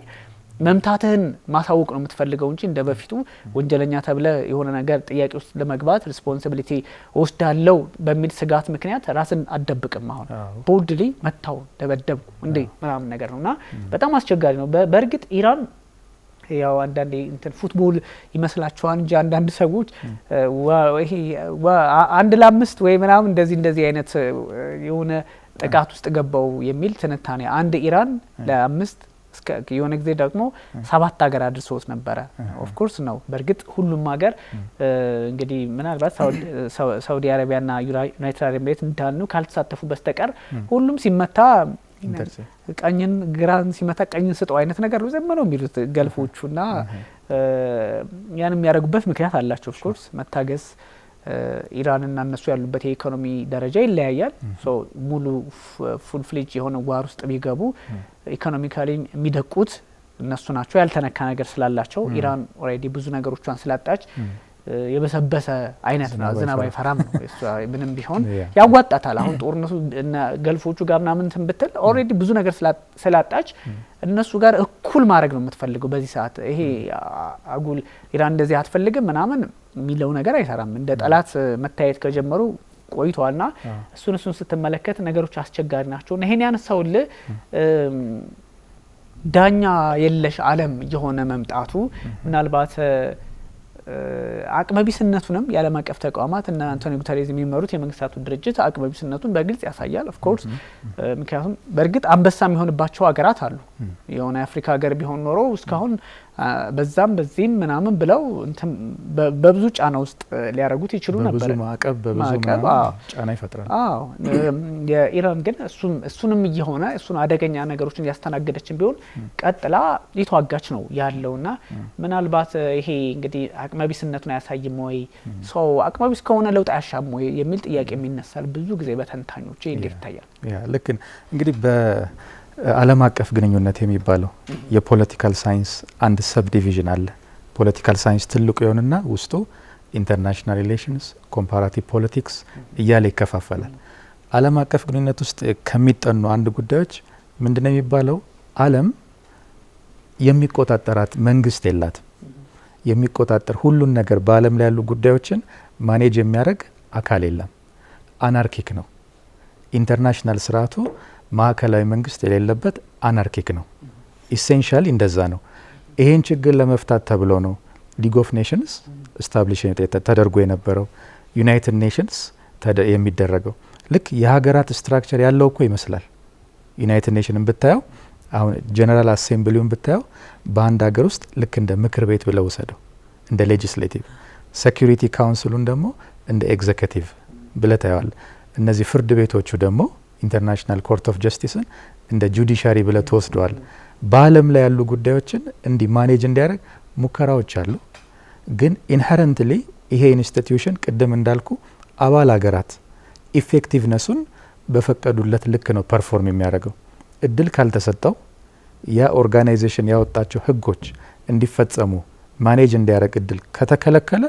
Speaker 1: መምታትህን ማሳወቅ ነው የምትፈልገው እንጂ እንደ በፊቱ ወንጀለኛ ተብለ የሆነ ነገር ጥያቄ ውስጥ ለመግባት ሪስፖንሲቢሊቲ ወስዳለው በሚል ስጋት ምክንያት ራስን አደብቅም። አሁን ቦልድሊ መታው ደበደብኩ እንዴ ምናምን ነገር ነውና በጣም አስቸጋሪ ነው። በእርግጥ ኢራን ያው አንዳንዴ እንትን ፉትቦል ይመስላችኋል እንጂ አንዳንድ ሰዎች ይሄ 1-5 ወይ ምናምን እንደዚህ አይነት የሆነ ጥቃት ውስጥ ገባው የሚል ትንታኔ አንድ ኢራን ለ5 እስከ የሆነ ጊዜ ደግሞ 7 ሀገር አድርሶት ነበር። ኦፍ ኮርስ ነው በእርግጥ ሁሉም ሀገር እንግዲህ ምናልባት ሳውዲ አረቢያና ዩናይትድ አረብ ኤሚሬት እንዳልነው ካልተሳተፉ በስተቀር ሁሉም ሲመታ ቀኝን ግራን ሲመታ ቀኝን ስጠው አይነት ነገር ነው ዘመነው የሚሉት ገልፎቹና ያን የሚያደርጉበት ምክንያት አላቸው። ኦፍ ኮርስ መታገስ ኢራንና እነሱ ያሉበት የኢኮኖሚ ደረጃ ይለያያል። ሶ ሙሉ ፉል ፍሌጅ የሆነ ዋር ውስጥ ቢገቡ ኢኮኖሚካሊ የሚደቁት እነሱ ናቸው ያልተነካ ነገር ስላላቸው። ኢራን ኦሬዲ ብዙ ነገሮቿን ስላጣች የበሰበሰ አይነት ነው። ዝናብ አይፈራም ነው እሱ ምንም ቢሆን ያዋጣታል። አሁን ጦርነቱ ገልፎቹ ጋር ምናምን ትንብትል ኦሬዲ ብዙ ነገር ስላጣች እነሱ ጋር እኩል ማድረግ ነው የምትፈልገው በዚህ ሰዓት። ይሄ አጉል ኢራን እንደዚህ አትፈልግም ምናምን የሚለው ነገር አይሰራም። እንደ ጠላት መታየት ከጀመሩ ቆይቷልና እሱን ስትመለከት ነገሮች አስቸጋሪ ናቸው። ይሄን ያነሳውልህ ዳኛ የለሽ ዓለም የሆነ መምጣቱ ምናልባት አቅመቢስነቱንም የዓለም አቀፍ ተቋማት እና አንቶኒዮ ጉተሬዝ የሚመሩት የመንግስታቱ ድርጅት አቅመቢስነቱን በግልጽ ያሳያል። ኦፍ ኮርስ ምክንያቱም በእርግጥ አንበሳ የሚሆንባቸው ሀገራት አሉ። የሆነ የአፍሪካ ሀገር ቢሆን ኖሮ እስካሁን በዛም በዚህም ምናምን ብለው በብዙ ጫና ውስጥ ሊያረጉት ይችሉ ነበር።
Speaker 2: በብዙ ማዕቀብ ጫና ይፈጥራል።
Speaker 1: የኢራን ግን እሱንም እየሆነ እሱን አደገኛ ነገሮችን ያስተናገደችን ቢሆን ቀጥላ ሊተዋጋች ነው ያለውና ምናልባት ይሄ እንግዲህ አቅመቢስነቱን አያሳይም ወይ ሰው አቅመቢስ ከሆነ ለውጥ አያሻም ወይ የሚል ጥያቄ የሚነሳል ብዙ ጊዜ በተንታኞች። እንዴት ይታያል?
Speaker 2: ልክ እንግዲህ ዓለም አቀፍ ግንኙነት የሚባለው የፖለቲካል ሳይንስ አንድ ሰብ ዲቪዥን አለ። ፖለቲካል ሳይንስ ትልቁ የሆነና ውስጡ ኢንተርናሽናል ሪሌሽንስ፣ ኮምፓራቲቭ ፖለቲክስ እያለ ይከፋፈላል። ዓለም አቀፍ ግንኙነት ውስጥ ከሚጠኑ አንድ ጉዳዮች ምንድነው የሚባለው? ዓለም የሚቆጣጠራት መንግስት የላትም። የሚቆጣጠር ሁሉን ነገር በዓለም ላይ ያሉ ጉዳዮችን ማኔጅ የሚያደርግ አካል የለም። አናርኪክ ነው። ኢንተርናሽናል ስርዓቱ ማዕከላዊ መንግስት የሌለበት አናርኪክ ነው። ኢሴንሻሊ እንደዛ ነው። ይሄን ችግር ለመፍታት ተብሎ ነው ሊግ ኦፍ ኔሽንስ ስታብሊሽ ተደርጎ የነበረው፣ ዩናይትድ ኔሽንስ የሚደረገው። ልክ የሀገራት ስትራክቸር ያለው እኮ ይመስላል። ዩናይትድ ኔሽንን ብታየው አሁን ጀነራል አሴምብሊውን ብታየው በአንድ ሀገር ውስጥ ልክ እንደ ምክር ቤት ብለው ወሰደው እንደ ሌጂስሌቲቭ፣ ሴኩሪቲ ካውንስሉን ደግሞ እንደ ኤግዜኪቲቭ ብለ ታየዋል። እነዚህ ፍርድ ቤቶቹ ደግሞ ኢንተርናሽናል ኮርት ኦፍ ጀስቲስን እንደ ጁዲሻሪ ብለ ተወስደዋል። በዓለም ላይ ያሉ ጉዳዮችን እንዲ ማኔጅ እንዲያደርግ ሙከራዎች አሉ። ግን ኢንሄረንትሊ ይሄ ኢንስቲትዩሽን ቅድም እንዳልኩ አባል ሀገራት ኢፌክቲቭነሱን በፈቀዱለት ልክ ነው ፐርፎርም የሚያደርገው። እድል ካልተሰጠው ያ ኦርጋናይዜሽን ያወጣቸው ህጎች እንዲፈጸሙ ማኔጅ እንዲያደርግ እድል ከተከለከለ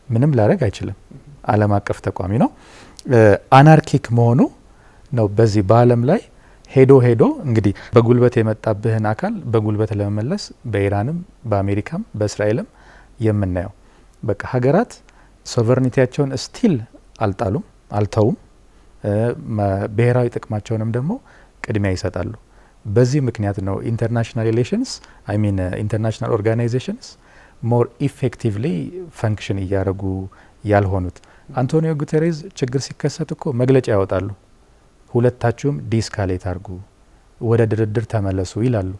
Speaker 2: ምንም ላደርግ አይችልም። ዓለም አቀፍ ተቋሚ ነው። አናርኪክ መሆኑ ነው በዚህ በዓለም ላይ ሄዶ እንግዲህ በጉልበት የመጣብህን አካል በጉልበት ለመመለስ በኢራንም በአሜሪካም በእስራኤልም የምናየው በቃ ሀገራት ሶቨርኒቲያቸውን ስቲል አልተውም። ብሔራዊ ጥቅማቸውንም ደግሞ ቅድሚያ ይሰጣሉ። በዚህ ምክንያት ነው ኢንተርናሽናል ሪሌሽንስ ኢንተርናሽናል ኦርጋናይዜሽንስ ሞር ኢፌክቲቭሊ ፈንክሽን እያደረጉ ያልሆኑት። አንቶኒዮ ጉተሬዝ ችግር ሲከሰት እኮ መግለጫ ያወጣሉ። ሁለታችሁም ዲስካሌት አርጉ፣ ወደ ድርድር ተመለሱ ይላሉ።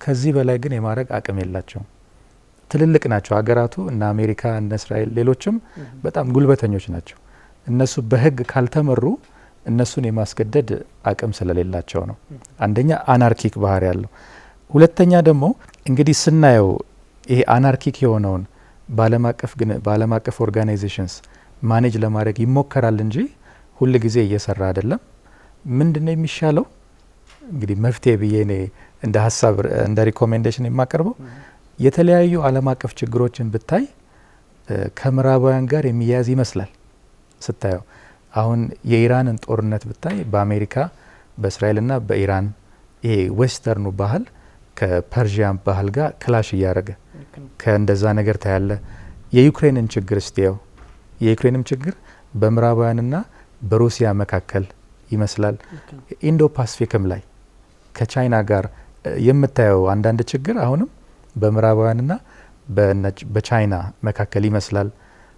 Speaker 2: ከዚህ በላይ ግን የማድረግ አቅም የላቸውም። ትልልቅ ናቸው ሀገራቱ እና አሜሪካ እና እስራኤል ሌሎችም በጣም ጉልበተኞች ናቸው። እነሱ በህግ ካልተመሩ እነሱን የማስገደድ አቅም ስለሌላቸው ነው። አንደኛ አናርኪክ ባህሪ ያለው፣ ሁለተኛ ደግሞ እንግዲህ ስናየው ይሄ አናርኪክ የሆነውን በዓለም አቀፍ ኦርጋናይዜሽንስ ማኔጅ ለማድረግ ይሞከራል እንጂ ሁል ጊዜ እየሰራ አይደለም። ምንድነው የሚሻለው? እንግዲህ መፍትሄ ብዬ እኔ እንደ ሀሳብ እንደ ሪኮሜንዴሽን የማቀርበው የተለያዩ ዓለም አቀፍ ችግሮችን ብታይ ከምዕራባውያን ጋር የሚያያዝ ይመስላል ስታየው። አሁን የኢራንን ጦርነት ብታይ በአሜሪካ በእስራኤልና በኢራን ይሄ ዌስተርኑ ባህል ከፐርዢያን ባህል ጋር ክላሽ እያደረገ ከእንደዛ ነገር ታያለ። የዩክሬንን ችግር ስትየው የዩክሬንም ችግር በምዕራባውያንና በሩሲያ መካከል ይመስላል። ኢንዶ ፓሲፊክም ላይ ከቻይና ጋር የምታየው አንዳንድ ችግር አሁንም በምዕራባውያንና በቻይና መካከል ይመስላል።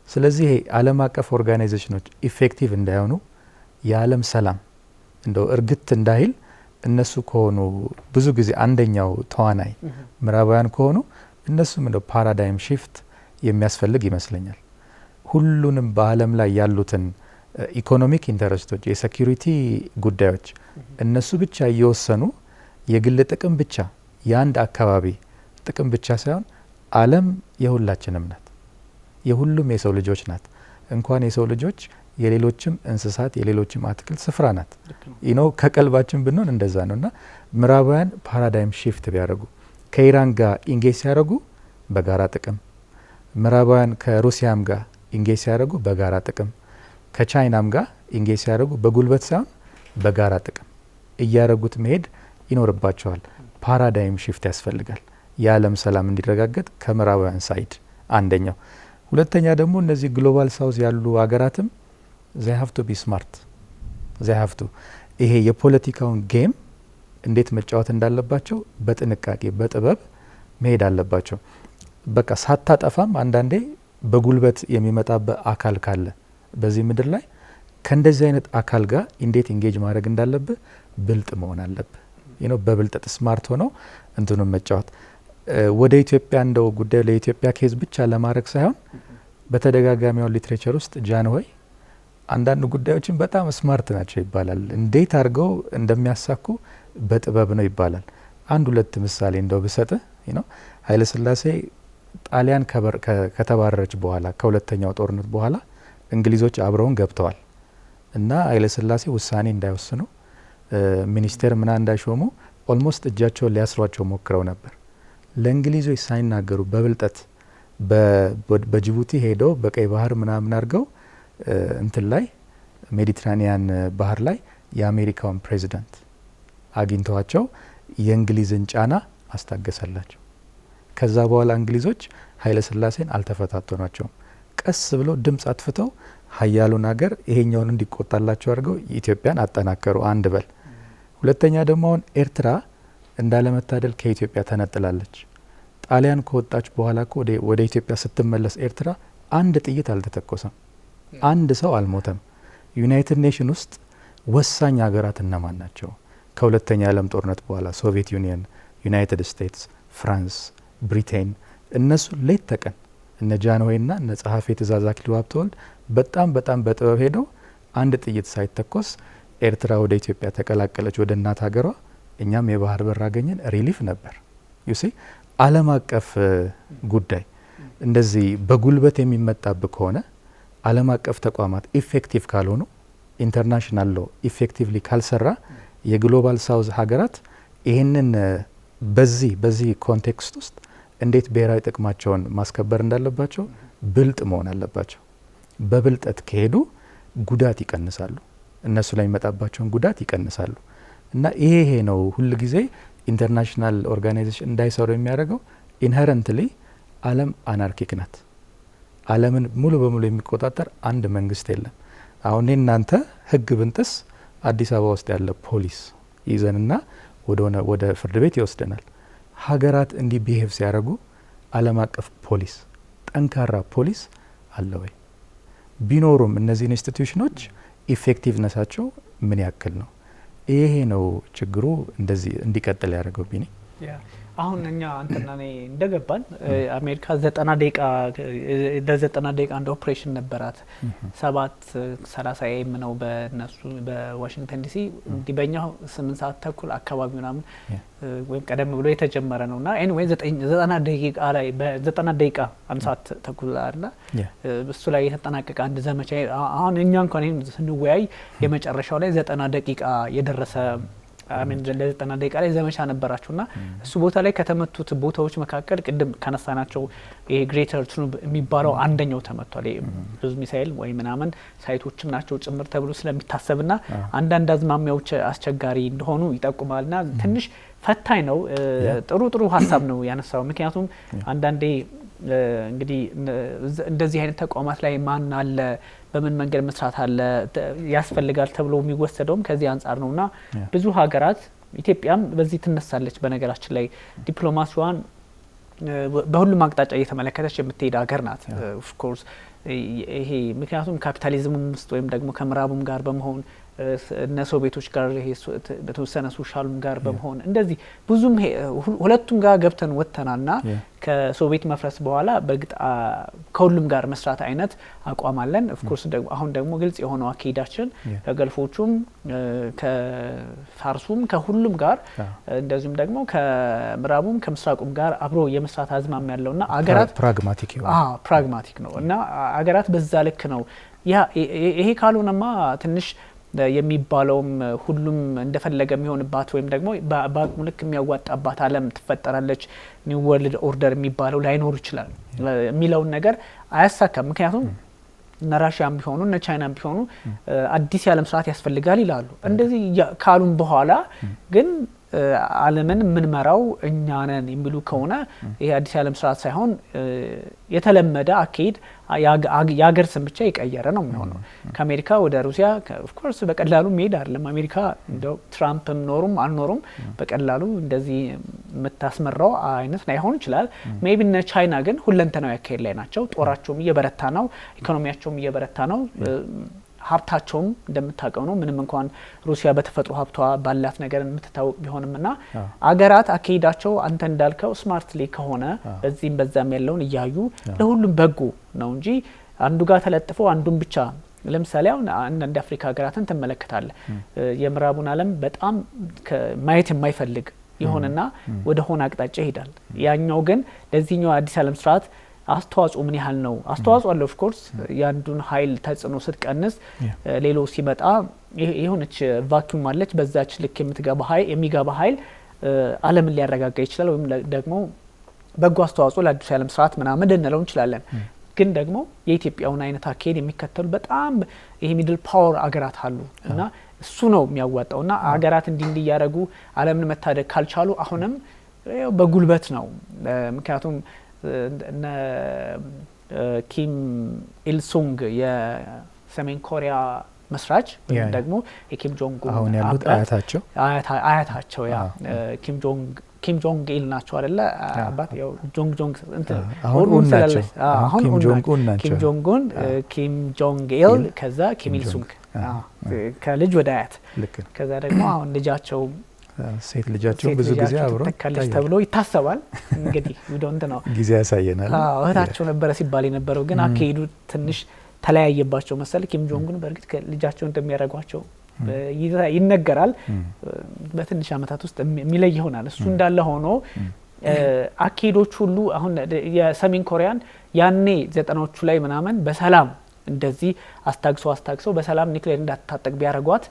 Speaker 2: ስለዚህ ዓለም አቀፍ ኦርጋናይዜሽኖች ኢፌክቲቭ እንዳይሆኑ የዓለም ሰላም እንደው እርግት እንዳይል እነሱ ከሆኑ ብዙ ጊዜ አንደኛው ተዋናይ ምዕራባውያን ከሆኑ እነሱም እንደው ፓራዳይም ሺፍት የሚያስፈልግ ይመስለኛል። ሁሉንም በዓለም ላይ ያሉትን ኢኮኖሚክ ኢንተረስቶች፣ የሴኩሪቲ ጉዳዮች እነሱ ብቻ እየወሰኑ የግል ጥቅም ብቻ የአንድ አካባቢ ጥቅም ብቻ ሳይሆን ዓለም የሁላችንም ናት፣ የሁሉም የሰው ልጆች ናት። እንኳን የሰው ልጆች የሌሎችም እንስሳት የሌሎችም አትክልት ስፍራ ናት። ከቀልባችን ብንሆን እንደዛ ነውና ምዕራባውያን ፓራዳይም ሺፍት ቢያደርጉ ከኢራን ጋር ኢንጌጅ ሲያደርጉ በጋራ ጥቅም፣ ምዕራባውያን ከሩሲያም ጋር ኢንጌጅ ሲያደርጉ በጋራ ጥቅም፣ ከቻይናም ጋር ኢንጌጅ ሲያደርጉ በጉልበት ሳይሆን በጋራ ጥቅም እያደረጉት መሄድ ይኖርባቸዋል። ፓራዳይም ሽፍት ያስፈልጋል የዓለም ሰላም እንዲረጋገጥ ከምዕራባውያን ሳይድ አንደኛው። ሁለተኛ ደግሞ እነዚህ ግሎባል ሳውዝ ያሉ ሀገራትም they have to be smart they have to ይሄ የፖለቲካውን ጌም እንዴት መጫወት እንዳለባቸው በጥንቃቄ በጥበብ መሄድ አለባቸው። በቃ ሳታጠፋም አንዳንዴ በጉልበት የሚመጣበት አካል ካለ በዚህ ምድር ላይ ከእንደዚህ አይነት አካል ጋር እንዴት ኢንጌጅ ማድረግ እንዳለብህ ብልጥ መሆን አለብህ። በብልጠት ስማርት ሆነው እንትኑን መጫወት። ወደ ኢትዮጵያ እንደው ጉዳዩ ለኢትዮጵያ ኬዝ ብቻ ለማድረግ ሳይሆን በተደጋጋሚው ሊትሬቸር ውስጥ ጃንሆይ አንዳንድ ጉዳዮችን በጣም ስማርት ናቸው ይባላል። እንዴት አድርገው እንደሚያሳኩ በጥበብ ነው ይባላል። አንድ ሁለት ምሳሌ እንደው ብሰጥ ኃይለ ሥላሴ ጣሊያን ከተባረረች በኋላ ከሁለተኛው ጦርነት በኋላ እንግሊዞች አብረውን ገብተዋል እና ኃይለ ሥላሴ ውሳኔ እንዳይወስኑ ሚኒስቴር ምና እንዳይሾሙ ኦልሞስት እጃቸውን ሊያስሯቸው ሞክረው ነበር። ለእንግሊዞች ሳይናገሩ በብልጠት በጅቡቲ ሄደው በቀይ ባህር ምናምን አድርገው እንትን ላይ ሜዲትራኒያን ባህር ላይ የአሜሪካውን ፕሬዚዳንት አግኝተዋቸው የእንግሊዝን ጫና አስታገሰላቸው። ከዛ በኋላ እንግሊዞች ኃይለ ሥላሴን አልተፈታተኗቸውም። ቀስ ብለው ድምጽ አጥፍተው ሀያሉን ሀገር ይሄኛውን እንዲቆጣላቸው አድርገው ኢትዮጵያን አጠናከሩ። አንድ በል። ሁለተኛ ደግሞ አሁን ኤርትራ እንዳለመታደል ከኢትዮጵያ ተነጥላለች። ጣሊያን ከወጣች በኋላ ወደ ኢትዮጵያ ስትመለስ ኤርትራ አንድ ጥይት አልተተኮሰም፣ አንድ ሰው አልሞተም። ዩናይትድ ኔሽን ውስጥ ወሳኝ ሀገራት እነማን ናቸው? ከሁለተኛ ዓለም ጦርነት በኋላ ሶቪየት ዩኒየን፣ ዩናይትድ ስቴትስ፣ ፍራንስ፣ ብሪቴን እነሱ ሌት ተቀን እነ ጃንሆይና እነ ጸሐፌ ትእዛዝ አክሊሉ ሀብተወልድ በጣም በጥበብ ሄደው አንድ ጥይት ሳይተኮስ ኤርትራ ወደ ኢትዮጵያ ተቀላቀለች ወደ እናት ሀገሯ። እኛም የባህር በር አገኘን። ሪሊፍ ነበር። ዩሲ ዓለም አቀፍ ጉዳይ እንደዚህ በጉልበት የሚመጣብ ከሆነ ዓለም አቀፍ ተቋማት ኢፌክቲቭ ካልሆኑ ኢንተርናሽናል ሎ ኢፌክቲቭሊ ካልሰራ የግሎባል ሳውዝ ሀገራት ይህንን በዚህ ኮንቴክስት ውስጥ እንዴት ብሔራዊ ጥቅማቸውን ማስከበር እንዳለባቸው ብልጥ መሆን አለባቸው። በብልጠት ከሄዱ ጉዳት ይቀንሳሉ፣ እነሱ ላይ የሚመጣባቸውን ጉዳት ይቀንሳሉ። እና ይሄ ነው ሁል ጊዜ ኢንተርናሽናል ኦርጋናይዜሽን እንዳይሰሩ የሚያደርገው። ኢንሄረንትሊ ዓለም አናርኪክ ናት። ዓለምን ሙሉ በሙሉ የሚቆጣጠር አንድ መንግስት የለም። አሁን እናንተ ህግ ብንጥስ አዲስ አበባ ውስጥ ያለ ፖሊስ ይዘንና ወደ ፍርድ ቤት ይወስደናል። ሀገራት እንዲህ ቢሄቭ ሲያደርጉ ዓለም አቀፍ ፖሊስ ጠንካራ ፖሊስ አለ ወይ? ቢኖሩም እነዚህ ኢንስቲትዩሽኖች ኢፌክቲቭነሳቸው ምን ያክል ነው? ይሄ ነው ችግሩ እንደዚህ እንዲቀጥል ያደረገው ቢኒ።
Speaker 1: አሁን እኛ አንተና እኔ እንደገባን አሜሪካ 90 ደቂቃ አንድ ኦፕሬሽን ነበራት። 7:30 AM ነው በነሱ በዋሽንግተን ዲሲ። እንዲህ በእኛው 8 ሰዓት ተኩል አካባቢ ምናምን ወይም ቀደም ብሎ የተጀመረ ነውና ኤኒዌይ 90 ደቂቃ ላይ በ90 ደቂቃ አንድ ሰዓት ተኩል አይደለ እሱ ላይ የተጠናቀቀ አንድ ዘመቻ። አሁን እኛ እንኳን ይሄን ስንወያይ የመጨረሻው ላይ 90 ደቂቃ የደረሰ ለ90 ደቂቃ ላይ ዘመቻ ነበራቸውና እሱ ቦታ ላይ ከተመቱት ቦታዎች መካከል ቅድም ካነሳናቸው ይሄ ግሬተር ቱኑብ የሚባለው አንደኛው ተመቷል። ብዙ ሚሳኤል ወይ ምናምን ሳይቶችም ናቸው ጭምር ተብሎ ስለሚታሰብና አንዳንድ አዝማሚያዎች አስቸጋሪ እንደሆኑ ይጠቁማልና ትንሽ ፈታኝ ነው። ጥሩ ሀሳብ ነው ያነሳው። ምክንያቱም አንዳንዴ እንግዲህ እንደዚህ አይነት ተቋማት ላይ ማን አለ በምን መንገድ መስራት አለ ያስፈልጋል ተብሎ የሚወሰደውም ከዚህ አንጻር ነውና ብዙ ሀገራት ኢትዮጵያም በዚህ ትነሳለች። በነገራችን ላይ ዲፕሎማሲዋን በሁሉም አቅጣጫ እየተመለከተች የምትሄድ ሀገር ናት። ኦፍ ኮርስ ይሄ ምክንያቱም ካፒታሊዝሙም ውስጥ ወይም ደግሞ ከምዕራቡም ጋር በመሆን እነ ሶቪየቶች ጋር ይሄ በተወሰነ ሶሻሉም ጋር በመሆን እንደዚህ ብዙም ሁለቱም ጋር ገብተን ወጥተናልና ከሶቪየት መፍረስ በኋላ በግጥ ከሁሉም ጋር መስራት አይነት አቋም አለን። ኦፍ ኮርስ አሁን ደግሞ ግልጽ የሆነው አካሄዳችን ከገልፎቹም ከፋርሱም ከሁሉም ጋር እንደዚሁም ደግሞ ከምዕራቡም ከምስራቁም ጋር አብሮ የመስራት አዝማም ያለውና አገራት ፕራግማቲክ ነው እና አገራት በዛ ልክ ነው። ይሄ ካልሆነማ ትንሽ የሚባለውም ሁሉም እንደፈለገ የሚሆንባት ወይም ደግሞ በአቅሙ ልክ የሚያዋጣባት ዓለም ትፈጠራለች። ኒው ወርልድ ኦርደር የሚባለው ላይኖር ይችላል የሚለውን ነገር አያሳካም። ምክንያቱም እነ ራሽያም ቢሆኑ እነ ቻይናም ቢሆኑ አዲስ የዓለም ስርዓት ያስፈልጋል ይላሉ። እንደዚህ ካሉም በኋላ ግን ዓለምን ምንመራው እኛ ነን የሚሉ ከሆነ ይሄ አዲስ የዓለም ስርዓት ሳይሆን የተለመደ አካሄድ የሀገር ስም ብቻ የቀየረ ነው የሚሆነው። ከአሜሪካ ወደ ሩሲያ ኦፍ ኮርስ በቀላሉ መሄድ አይደለም። አሜሪካ እንደው ትራምፕም ኖሩም አልኖሩም በቀላሉ እንደዚህ የምታስመራው አይነት ላይሆን ይችላል። ሜቢ እነ ቻይና ግን ሁለንተናዊ አካሄድ ላይ ናቸው። ጦራቸውም እየበረታ ነው፣ ኢኮኖሚያቸውም እየበረታ ነው። ሀብታቸውም እንደምታውቀው ነው። ምንም እንኳን ሩሲያ በተፈጥሮ ሀብቷ ባላት ነገር የምትታወቅ ቢሆንምና አገራት አካሄዳቸው አንተ እንዳልከው ስማርትሊ ከሆነ በዚህም በዛም ያለውን እያዩ ለሁሉም በጎ ነው እንጂ አንዱ ጋር ተለጥፎ አንዱን ብቻ ለምሳሌ አሁን አንዳንድ አፍሪካ ሀገራትን ትመለከታለህ። የምዕራቡን ዓለም በጣም ማየት የማይፈልግ ይሆንና ወደ ሆነ አቅጣጫ ይሄዳል። ያኛው ግን ለዚህኛው አዲስ ዓለም ስርዓት አስተዋጽኦ ምን ያህል ነው? አስተዋጽኦ አለ ኦፍ ኮርስ። ያንዱን ኃይል ተጽዕኖ ስትቀንስ ሌላው ሲመጣ የሆነች ቫኪዩም አለች። በዛች ልክ የሚገባ ኃይል ዓለምን ሊያረጋጋ ይችላል። ወይም ደግሞ በጎ አስተዋጽኦ ለአዲስ የዓለም ስርዓት ምናምን ልንለው እንችላለን። ግን ደግሞ የኢትዮጵያውን አይነት አካሄድ የሚከተሉ በጣም ይሄ ሚድል ፓወር አገራት አሉ እና እሱ ነው የሚያዋጣውና አገራት እንዲህ እያደረጉ ዓለምን መታደግ ካልቻሉ አሁንም በጉልበት ነው። ምክንያቱም እነ ኪም ኢልሱንግ የሰሜን ኮሪያ መስራች ወይም ደግሞ የኪም ጆንግ
Speaker 2: አሁን ያሉት
Speaker 1: አያታቸው ያ ኪም ጆንግ ኢል ናቸው አይደለ? አባት ያው ጆንግ እንትን
Speaker 2: አሁን ናቸው።
Speaker 1: አሁን ኪም ጆንግ ኡን ኪም ጆንግ ኢል ከዛ ኪም ኢልሱንግ ከልጅ ወደ አያት ከዛ ደግሞ አሁን ልጃቸው
Speaker 2: ሴት ልጃቸው ብዙ ጊዜ አብረው
Speaker 1: ተከለች ተብሎ ይታሰባል። እንግዲህ ዊዶንት ነው
Speaker 2: ጊዜ ያሳየናል።
Speaker 1: እህታቸው ነበረ ሲባል የነበረው ግን አካሄዱ ትንሽ ተለያየባቸው መሰል። ኪም ጆንግ ኡን በእርግጥ ልጃቸው እንደሚያደርጓቸው ይነገራል። በትንሽ አመታት ውስጥ የሚለይ ይሆናል። እሱ እንዳለ ሆኖ አካሄዶች ሁሉ አሁን የሰሜን ኮሪያን ያኔ 90ዎቹ ላይ ምናምን በሰላም እንደዚህ አስታግሰው በሰላም ኒውክሌር እንዳትታጠቅ ቢያደርጓት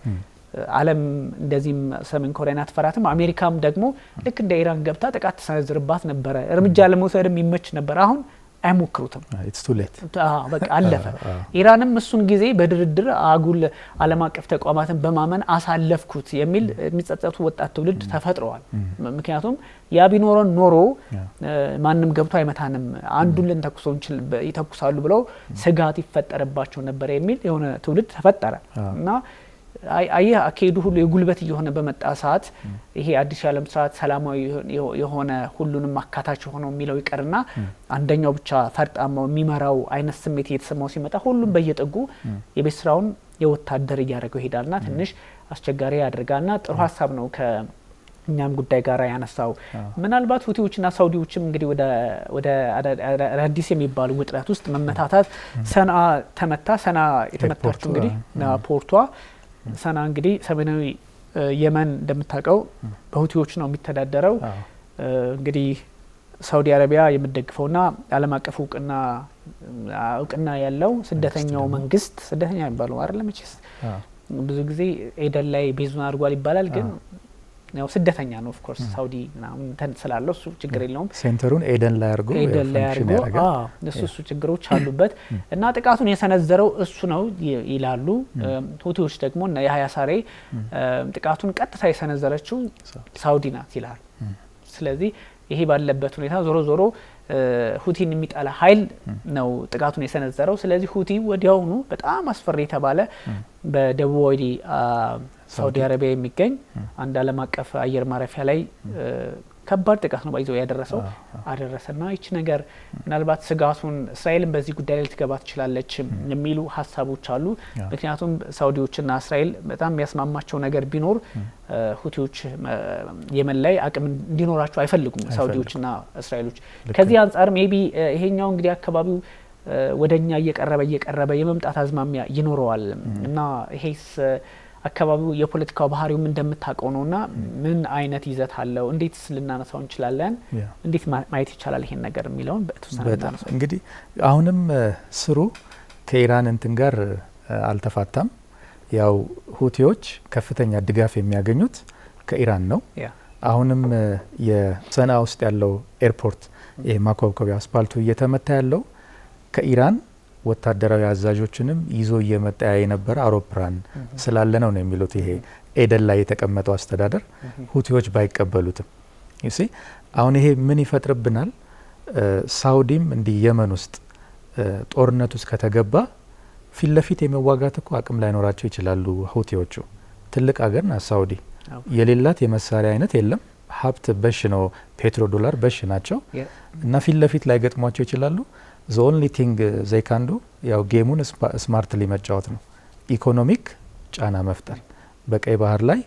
Speaker 1: ዓለም እንደዚህም ሰሜን ኮሪያን አትፈራትም። አሜሪካም ደግሞ ልክ እንደ ኢራን ገብታ ጥቃት ተሰነዝርባት ነበረ። እርምጃ ለመውሰድም ይመች ነበር። አሁን አይሞክሩትም።
Speaker 2: ኢትስ ቱ ሌት
Speaker 1: በቃ አለፈ። ኢራንም እሱን ጊዜ በድርድር አጉል ዓለም አቀፍ ተቋማትን በማመን አሳለፍኩት የሚል የሚጸጸቱ ወጣት ትውልድ ተፈጥረዋል። ምክንያቱም ያ ቢኖረን ኖሮ ማንም ገብቶ አይመታንም፣ አንዱን ልንተኩሰው ይተኩሳሉ ብለው ስጋት ይፈጠርባቸው ነበር የሚል የሆነ ትውልድ ተፈጠረ እና አየህ አካሄዱ ሁሉ የጉልበት እየሆነ በመጣ ሰዓት ይሄ አዲስ የዓለም ስርዓት ሰላማዊ የሆነ ሁሉንም አካታች ሆኖ የሚለው ይቀርና አንደኛው ብቻ ፈርጣማው የሚመራው አይነት ስሜት እየተሰማው ሲመጣ ሁሉም በየጥጉ የቤት ስራውን የወታደር እያደረገው ይሄዳልና ትንሽ አስቸጋሪ ያደርጋልና ጥሩ ሀሳብ ነው ከእኛም ጉዳይ ጋር ያነሳው። ምናልባት ሁቲዎችና ሳውዲዎችም እንግዲህ ወደ አዲስ የሚባሉ ውጥረት ውስጥ መመታታት ሰንዓ ተመታ። ሰንዓ የተመታችው እንግዲህ ፖርቷ ሰንዓ እንግዲህ ሰሜናዊ የመን እንደምታውቀው በሁቲዎች ነው የሚተዳደረው። እንግዲህ ሳውዲ አረቢያ የምትደግፈውና ዓለም አቀፍ እውቅና ያለው ስደተኛው መንግስት ስደተኛ የሚባለው አይደለም መቼስ ብዙ ጊዜ ኤደን ላይ ቤዙን አድርጓል ይባላል ግን ያው ስደተኛ ነው ኦፍ ኮርስ ሳውዲ ምናምን ተንስላለው እሱ ችግር የለውም።
Speaker 2: ሴንተሩን ኤደን ላይ አድርጎ
Speaker 1: እሱ ችግሮች አሉበት እና ጥቃቱን የሰነዘረው እሱ ነው ይላሉ። ሁቲዎች ደግሞ የሀያ ሳሬ ጥቃቱን ቀጥታ የሰነዘረችው ሳውዲ ናት ይላል። ስለዚህ ይሄ ባለበት ሁኔታ ዞሮ ሁቲን የሚጣላ ኃይል ነው ጥቃቱን የሰነዘረው። ስለዚህ ሁቲ ወዲያውኑ በጣም አስፈሪ የተባለ በደቡባዊ ሳውዲ አረቢያ የሚገኝ አንድ ዓለም አቀፍ አየር ማረፊያ ላይ ከባድ ጥቃት ነው ባይዘው ያደረሰው አደረሰና ይች ነገር ምናልባት ስጋቱን እስራኤልን በዚህ ጉዳይ ላይ ልትገባ ትችላለች የሚሉ ሀሳቦች አሉ። ምክንያቱም ሳውዲዎችና እስራኤል በጣም የሚያስማማቸው ነገር ቢኖር ሁቲዎች የመን ላይ አቅም እንዲኖራቸው አይፈልጉም ሳውዲዎችና እስራኤሎች። ከዚህ አንፃር ሜቢ ይሄኛው እንግዲህ አካባቢው ወደኛ እየቀረበ የመምጣት አዝማሚያ ይኖረዋል እና ይሄስ አካባቢው የፖለቲካው ባህሪውም እንደምታውቀው ነውና ምን አይነት ይዘት አለው እንዴትስ ልናነሳው እንችላለን እንዴት ማየት ይቻላል ይሄን ነገር የሚለውን በተወሰነ
Speaker 2: እንግዲህ አሁንም ስሩ ከኢራን እንትን ጋር አልተፋታም። ያው ሁቲዎች ከፍተኛ ድጋፍ የሚያገኙት ከኢራን ነው። አሁንም የሰንዓ ውስጥ ያለው ኤርፖርት የማኮብኮቢያ አስፓልቱ እየተመታ ያለው ከኢራን ወታደራዊ አዛዦችንም ይዞ እየመጣ የነበረ አውሮፕላን ስላለ ነው የሚሉት። ይሄ ኤደን ላይ የተቀመጠው አስተዳደር ሁቲዎች ባይቀበሉትም ይሲ አሁን ይሄ ምን ይፈጥርብናል? ሳውዲም እንዲህ የመን ውስጥ ጦርነት ውስጥ ከተገባ ፊት ለፊት የመዋጋት እኮ አቅም ላይኖራቸው ይችላሉ ሁቲዎቹ። ትልቅ ሀገር ናት ሳውዲ፣ የሌላት የመሳሪያ አይነት የለም። ሀብት በሽ ነው፣ ፔትሮ ዶላር በሽ ናቸው እና ፊት ለፊት ላይ ገጥሟቸው ይችላሉ። ዘ ኦንሊ ቲንግ ዘይ ካን ዱ ያው ጌሙን ስማርትሊ መጫወት ነው። ኢኮኖሚክ ጫና መፍጠር በቀይ ባህር ላይ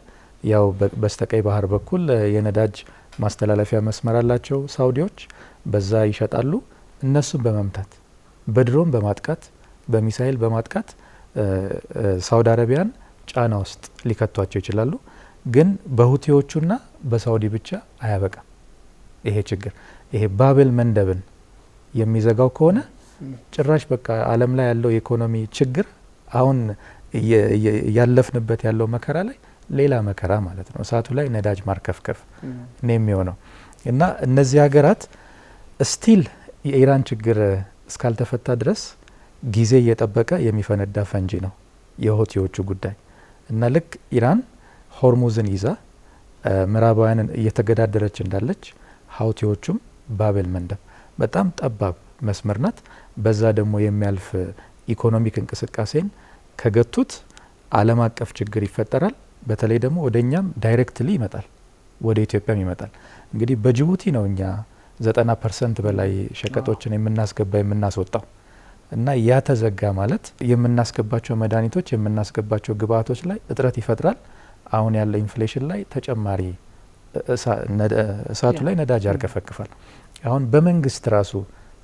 Speaker 2: ያው በስተቀይ ባህር በኩል የነዳጅ ማስተላለፊያ መስመር አላቸው ሳውዲዎች፣ በዛ ይሸጣሉ። እነሱን በመምታት በድሮን በማጥቃት በሚሳኤል በማጥቃት ሳውዲ አረቢያን ጫና ውስጥ ሊከቷቸው ይችላሉ። ግን በሁቲዎቹና በሳውዲ ብቻ አያበቃም ይሄ ችግር። ይሄ ባብል መንደብን የሚዘጋው ከሆነ ጭራሽ በቃ ዓለም ላይ ያለው የኢኮኖሚ ችግር አሁን ያለፍንበት ያለው መከራ ላይ ሌላ መከራ ማለት ነው። እሳቱ ላይ ነዳጅ ማርከፍከፍ ነው የሚሆነው እና እነዚህ ሀገራት ስቲል የኢራን ችግር እስካልተፈታ ድረስ ጊዜ እየጠበቀ የሚፈነዳ ፈንጂ ነው የሁቲዎቹ ጉዳይ እና ልክ ኢራን ሆርሙዝን ይዛ ምዕራባውያንን እየተገዳደረች እንዳለች ሁቲዎቹም ባቤል መንደብ በጣም ጠባብ መስመር ናት። በዛ ደግሞ የሚያልፍ ኢኮኖሚክ እንቅስቃሴን ከገቱት ዓለም አቀፍ ችግር ይፈጠራል። በተለይ ደግሞ ወደኛም ዳይሬክትሊ ይመጣል፣ ወደ ኢትዮጵያም ይመጣል። እንግዲህ በጅቡቲ ነው እኛ 90% በላይ ሸቀጦችን የምናስገባ የምናስወጣው እና ያ ተዘጋ ማለት የምናስገባቸው መድኃኒቶች የምናስገባቸው ግብአቶች ላይ እጥረት ይፈጥራል። አሁን ያለ ኢንፍሌሽን ላይ ተጨማሪ እሳቱ ላይ ነዳጅ ያርከፈክፋል። አሁን በመንግስት ራሱ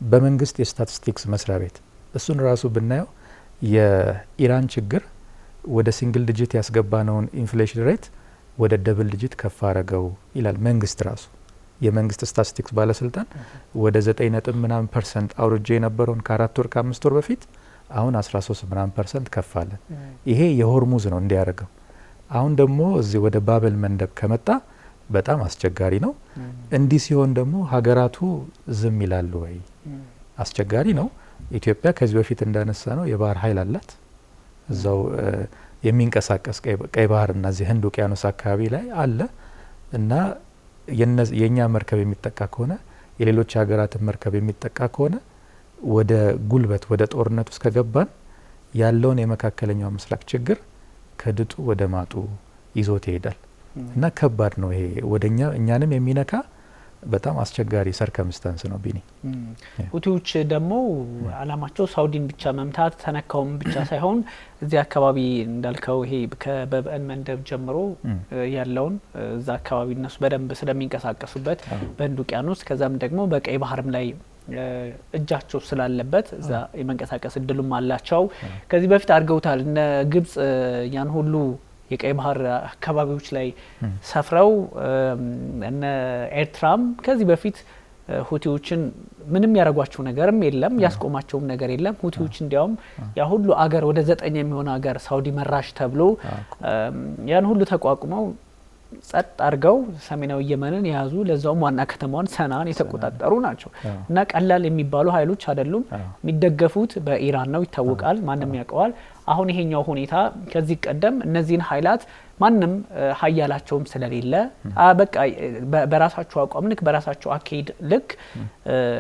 Speaker 2: በመንግስት የስታቲስቲክስ መስሪያ ቤት እሱን ራሱ ብናየው የኢራን ችግር ወደ ሲንግል ዲጂት ያስገባነውን ኢንፍሌሽን ሬት ወደ ደብል ዲጂት ከፍ አረገው ይላል መንግስት ራሱ። የመንግስት ስታቲስቲክስ ባለስልጣን ወደ 9% አውርጄ የነበረውን ከ4 ወር ከ5 ወር በፊት አሁን 13% ከፍ አለ። ይሄ የሆርሙዝ ነው እንዲያደርገው። አሁን ደግሞ እዚህ ወደ ባብል መንደብ ከመጣ በጣም አስቸጋሪ ነው። እንዲህ ሲሆን ደግሞ ሀገራቱ ዝም ይላሉ ወይ? አስቸጋሪ ነው። ኢትዮጵያ ከዚህ በፊት እንዳነሳ ነው የባህር ኃይል አላት እዛው የሚንቀሳቀስ ቀይ ባህርና እዚህ ህንድ ውቅያኖስ አካባቢ ላይ አለ እና የኛ መርከብ የሚጠቃ ከሆነ የሌሎች ሀገራትን መርከብ የሚጠቃ ከሆነ ወደ ጉልበት ወደ ጦርነት ውስጥ ከገባን ያለውን የመካከለኛው ምስራቅ ችግር ከድጡ ወደ ማጡ ይዞት ይሄዳል እና ከባድ ነው። ይሄ ወደኛ እኛንም የሚነካ በጣም አስቸጋሪ ሰርከምስታንስ ነው ቢኒ።
Speaker 1: ሁቲዎች ደግሞ አላማቸው ሳውዲን ብቻ መምታት ተነካውም ብቻ ሳይሆን እዚህ አካባቢ እንዳልከው ይሄ ከበብአን መንደብ ጀምሮ ያለውን እዛ አካባቢ እነሱ በደንብ ስለሚንቀሳቀሱበት በህንድ ውቅያኖስ ከዛም ደግሞ በቀይ ባህርም ላይ እጃቸው ስላለበት እዛ የመንቀሳቀስ እድሉም አላቸው። ከዚህ በፊት አድርገውታል። እነ ግብጽ ያን ሁሉ የቀይ ባህር አካባቢዎች ላይ ሰፍረው እነ ኤርትራም ከዚህ በፊት ሁቲዎችን ምንም ያረጓቸው ነገርም የለም፣ ያስቆማቸውም ነገር የለም። ሁቲዎች እንዲያውም ያ ሁሉ አገር ወደ 9 የሚሆን አገር ሳውዲ መራሽ ተብሎ ያን ሁሉ ተቋቁመው ጸጥ አርገው ሰሜናዊ የመንን የያዙ ለዛውም ዋና ከተማዋን ሰናን የተቆጣጠሩ ናቸው እና ቀላል የሚባሉ ኃይሎች አይደሉም። የሚደገፉት በኢራን ነው ይታወቃል፣ ማንም ያውቀዋል። አሁን ይሄኛው ሁኔታ ከዚህ ቀደም እነዚህን ኃይላት ማንም ሀያላቸውም ስለሌለ በቃ በራሳቸው አቋም ልክ በራሳቸው አካሄድ ልክ